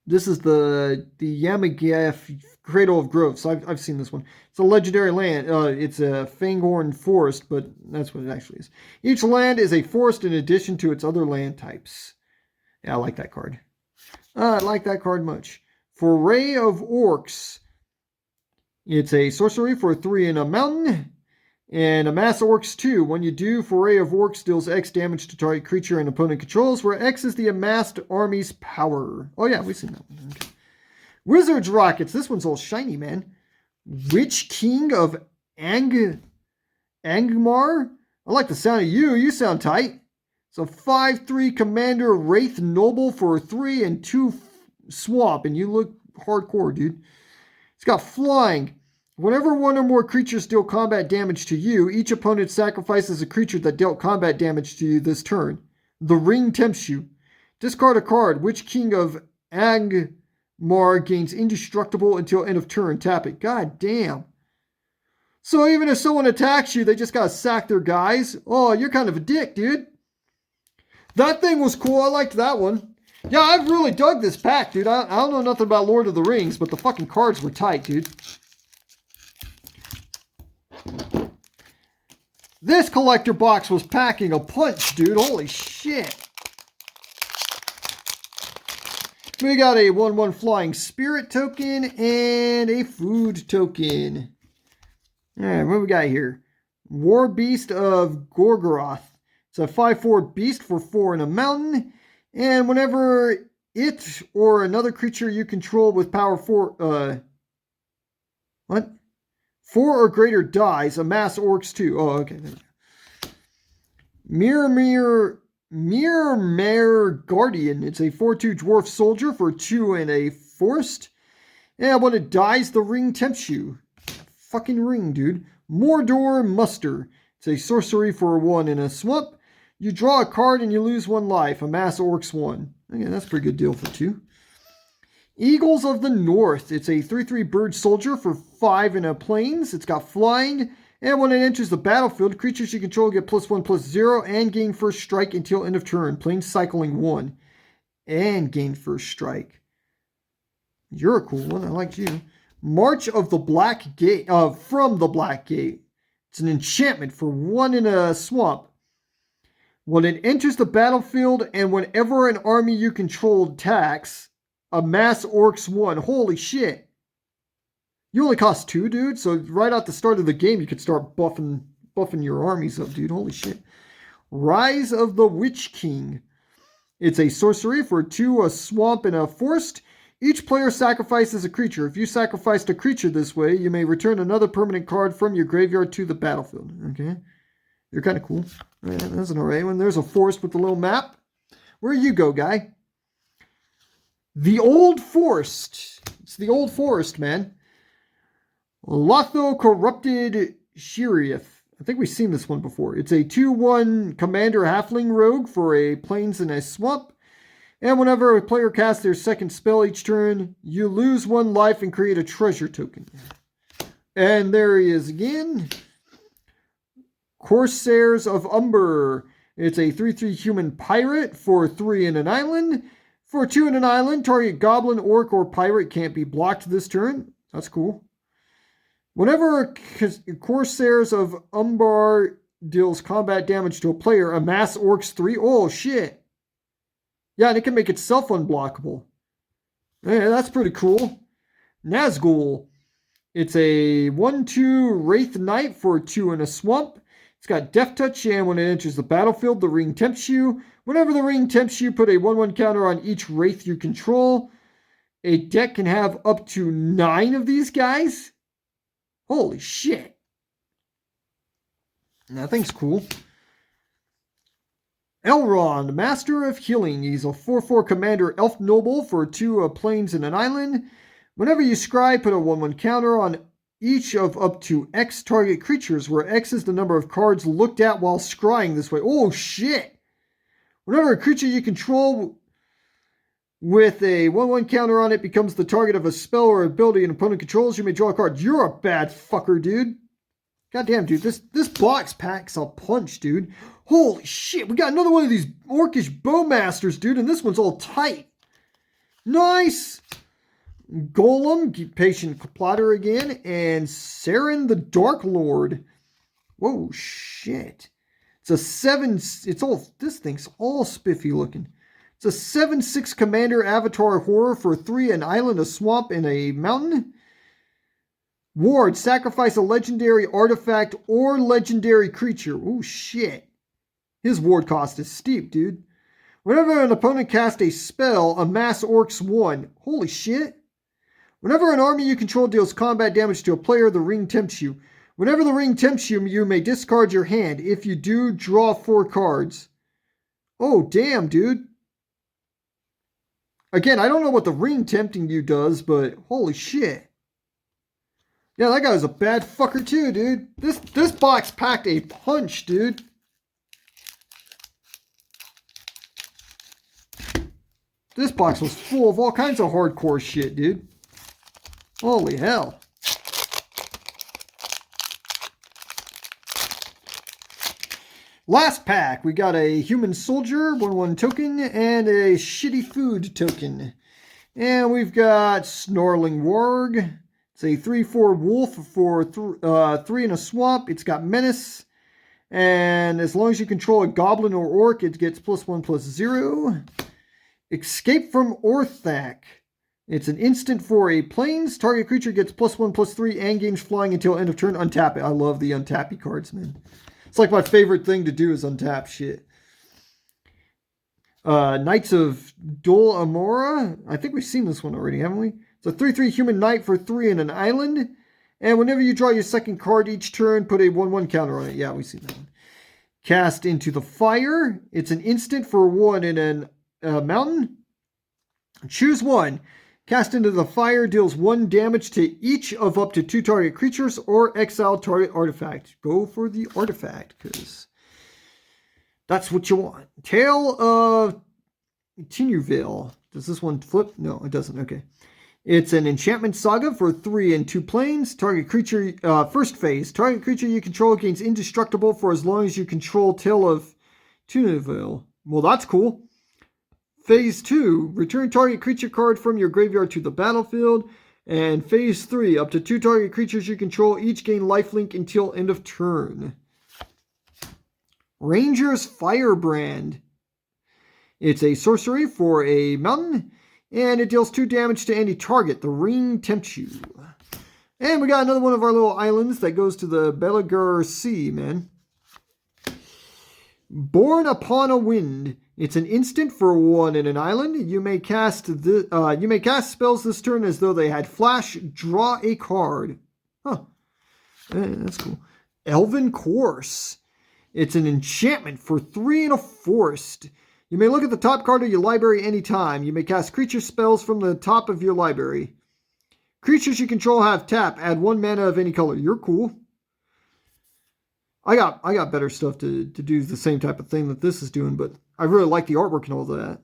This is the Yamagaf Cradle of Growth. So I've seen this one. It's a legendary land. It's a Fangorn forest, but that's what it actually is. Each land is a forest in addition to its other land types. Yeah, I like that card. I like that card much. Foray of Orcs. It's a sorcery for 3 in a mountain. And Amass Orcs 2. When you do, Foray of Orcs deals X damage to target creature and opponent controls, where X is the amassed army's power. Oh yeah, we've seen that one. Okay. Wizard's Rockets. This one's all shiny, man. Witch King of Angmar. I like the sound of you. You sound tight. It's a 5/3 commander Wraith Noble for 3 and 2 swamp, and you look hardcore, dude. It's got flying. Whenever one or more creatures deal combat damage to you, each opponent sacrifices a creature that dealt combat damage to you this turn. The ring tempts you. Discard a card. Witch King of Angmar gains indestructible until end of turn. Tap it. God damn. So even if someone attacks you, they just gotta sack their guys. Oh, you're kind of a dick, dude. That thing was cool. I liked that one. Yeah, I've really dug this pack, dude. I don't know nothing about Lord of the Rings, but the fucking cards were tight, dude. This collector box was packing a punch, dude. Holy shit. We got a 1/1 flying spirit token and a food token. Alright, what we got here? War Beast of Gorgoroth. It's a 5/4 beast for 4 in a mountain. And whenever it or another creature you control with power 4... What? 4 or greater dies, amass orcs 2. Oh, okay. There we go. Mirror Guardian. It's a 4/2 dwarf soldier for 2 and a forest. And when it dies, the ring tempts you. Fucking ring, dude. Mordor Muster. It's a sorcery for 1 in a swamp. You draw a card and you lose 1 life. Amass orcs 1. Okay, that's a pretty good deal for 2. Eagles of the North. It's a 3/3 bird soldier for 5 in a plains. It's got flying. And when it enters the battlefield, creatures you control get +1/+0 and gain first strike until end of turn. Plains cycling 1. And gain first strike. You're a cool one. I like you. March of the Black Gate. From the Black Gate. It's an enchantment for 1 in a swamp. When it enters the battlefield and whenever an army you control attacks, amass orcs 1. Holy shit. You only cost 2, dude. So right at the start of the game, you could start buffing your armies up, dude. Holy shit. Rise of the Witch King. It's a sorcery for 2, a swamp, and a forest. Each player sacrifices a creature. If you sacrificed a creature this way, you may return another permanent card from your graveyard to the battlefield. Okay. You're kind of cool. Yeah, that's an alright one. There's a forest with a little map. Where you go, guy? The Old Forest. It's the Old Forest, man. Lotho Corrupted Sheriff. I think we've seen this one before. It's a 2/1 Commander Halfling Rogue for a Plains and a Swamp. And whenever a player casts their second spell each turn, you lose 1 life and create a treasure token. And there he is again. Corsairs of Umber. It's a 3/3 human pirate for 3 in an island. For 2 in an island, target goblin, orc, or pirate can't be blocked this turn. That's cool. Whenever Corsairs of Umbar deals combat damage to a player, amass orcs 3. Oh, shit. Yeah, and it can make itself unblockable. Yeah, that's pretty cool. Nazgul. It's a 1/2 Wraith Knight for 2 in a swamp. It's got Death Touch, and when it enters the battlefield, the ring tempts you. Whenever the ring tempts you, put a 1/1 counter on each Wraith you control. A deck can have up to 9 of these guys. Holy shit. That thing's cool. Elrond, Master of Healing. He's a 4/4 Commander Elf Noble for 2 Plains and an Island. Whenever you scry, put a 1/1 counter on each of up to X target creatures, where X is the number of cards looked at while scrying this way. Oh, shit. Whenever a creature you control with a 1/1 counter on it becomes the target of a spell or ability an opponent controls, you may draw a card. You're a bad fucker, dude. Goddamn, dude. This box packs a punch, dude. Holy shit. We got another one of these Orcish Bowmasters, dude, and this one's all tight. Nice. Golem, Patient Plotter again, and Saren the Dark Lord. Whoa, shit. It's a 7, this thing's all spiffy looking. It's a 7/6 Commander Avatar Horror for 3, an island, a swamp, and a mountain. Ward, sacrifice a legendary artifact or legendary creature. Oh, shit. His ward cost is steep, dude. Whenever an opponent casts a spell, amass orcs 1. Holy shit. Whenever an army you control deals combat damage to a player, the ring tempts you. Whenever the ring tempts you, you may discard your hand. If you do, draw 4 cards. Oh, damn, dude. Again, I don't know what the ring tempting you does, but holy shit. Yeah, that guy was a bad fucker too, dude. This box packed a punch, dude. This box was full of all kinds of hardcore shit, dude. Holy hell. Last pack, we got a human soldier, 1/1 token, and a shitty food token. And we've got Snarling Warg. It's a 3/4 wolf for 3 in a swamp. It's got menace. And as long as you control a goblin or orc, it gets +1/+0. Escape from Orthanc. It's an instant for a plains. Target creature gets +1/+3 and gains flying until end of turn. Untap it. I love the untappy cards, man. It's like my favorite thing to do is untap shit. Knights of Dol Amora. I think we've seen this one already, haven't we? It's a 3/3 human knight for 3 in an island. And whenever you draw your second card each turn, put a 1/1 counter on it. Yeah, we've seen that one. Cast into the Fire. It's an instant for 1 in a mountain. Choose 1. Cast into the Fire deals 1 damage to each of up to 2 target creatures or exile target artifact. Go for the artifact, because that's what you want. Tale of Tinuville. Does this one flip? No, it doesn't. Okay. It's an enchantment saga for 3 and 2 planes. Target creature, first phase. Target creature you control gains indestructible for as long as you control Tale of Tinuville. Well, that's cool. Phase 2, return target creature card from your graveyard to the battlefield. And phase 3, up to 2 target creatures you control each gain lifelink until end of turn. Ranger's Firebrand. It's a sorcery for a mountain, and it deals 2 damage to any target. The ring tempts you. And we got another one of our little islands that goes to the Belagur Sea, man. Born Upon a Wind. It's an instant for 1 in an island. You may cast spells this turn as though they had flash. Draw a card. Huh. That's cool. Elven Course. It's an enchantment for 3 in a forest. You may look at the top card of your library anytime. You may cast creature spells from the top of your library. Creatures you control have tap. Add 1 mana of any color. You're cool. I got better stuff to do the same type of thing that this is doing, but I really like the artwork and all that.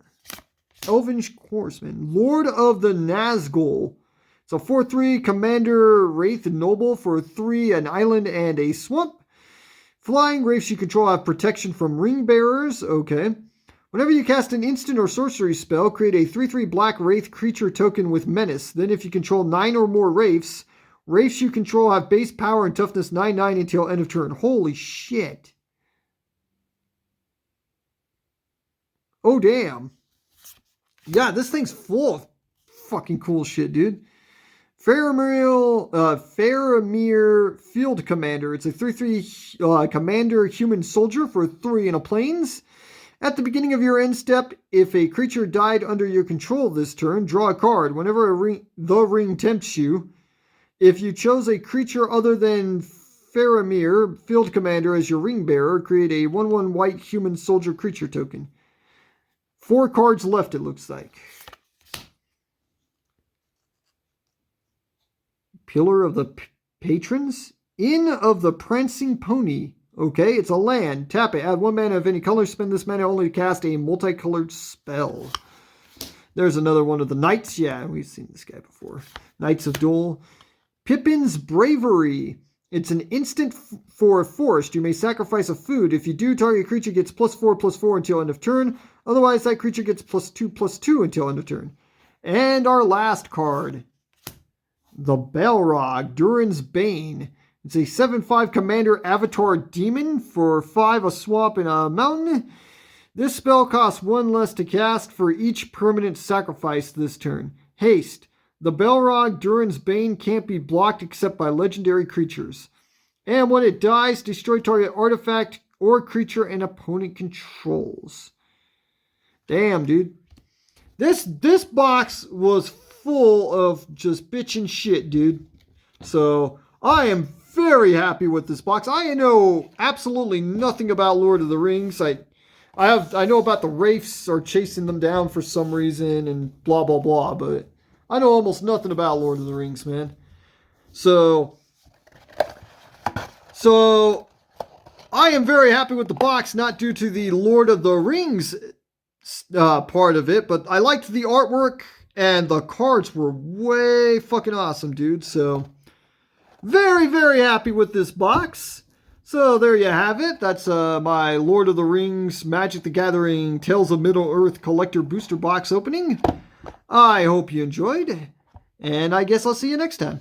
Elven Horseman. Lord of the Nazgul. It's a 4/3 Commander Wraith Noble for 3, an island and a swamp. Flying wraiths you control have protection from ring bearers. Okay. Whenever you cast an instant or sorcery spell, create a 3/3 black wraith creature token with menace. Then if you control 9 or more wraiths you control have base power and toughness 9/9 until end of turn. Holy shit. Oh, damn. Yeah, this thing's full of fucking cool shit, dude. Faramir Field Commander. It's a 3/3 Commander Human Soldier for 3 in a Plains. At the beginning of your end step, if a creature died under your control this turn, draw a card. Whenever the ring tempts you, if you chose a creature other than Faramir Field Commander as your ring bearer, create a 1/1 white human soldier creature token. 4 cards left, it looks like. Pillar of the Patrons? Inn of the Prancing Pony. Okay, it's a land. Tap it. Add 1 mana of any color. Spend this mana only to cast a multicolored spell. There's another one of the Knights. Yeah, we've seen this guy before. Knights of Dole. Pippin's Bravery. It's an instant for a forest. You may sacrifice a food. If you do, target creature gets +4/+4 until end of turn. Otherwise, that creature gets +2/+2 until end of turn. And our last card. The Balrog, Durin's Bane. It's a 7/5 Commander Avatar Demon for 5, a swamp, and a mountain. This spell costs 1 less to cast for each permanent sacrifice this turn. Haste. The Balrog, Durin's Bane can't be blocked except by legendary creatures. And when it dies, destroy target artifact or creature an opponent controls. Damn, dude. This box was full of just bitchin' shit, dude. So, I am very happy with this box. I know absolutely nothing about Lord of the Rings. I know about the wraiths are chasing them down for some reason and blah blah blah, but I know almost nothing about Lord of the Rings, man. So I am very happy with the box, not due to the Lord of the Rings part of it, but I liked the artwork and the cards were way fucking awesome, dude. So very, very happy with this box. So there you have it. That's my Lord of the Rings Magic the Gathering Tales of Middle-earth Collector Booster Box opening. I hope you enjoyed, and I guess I'll see you next time.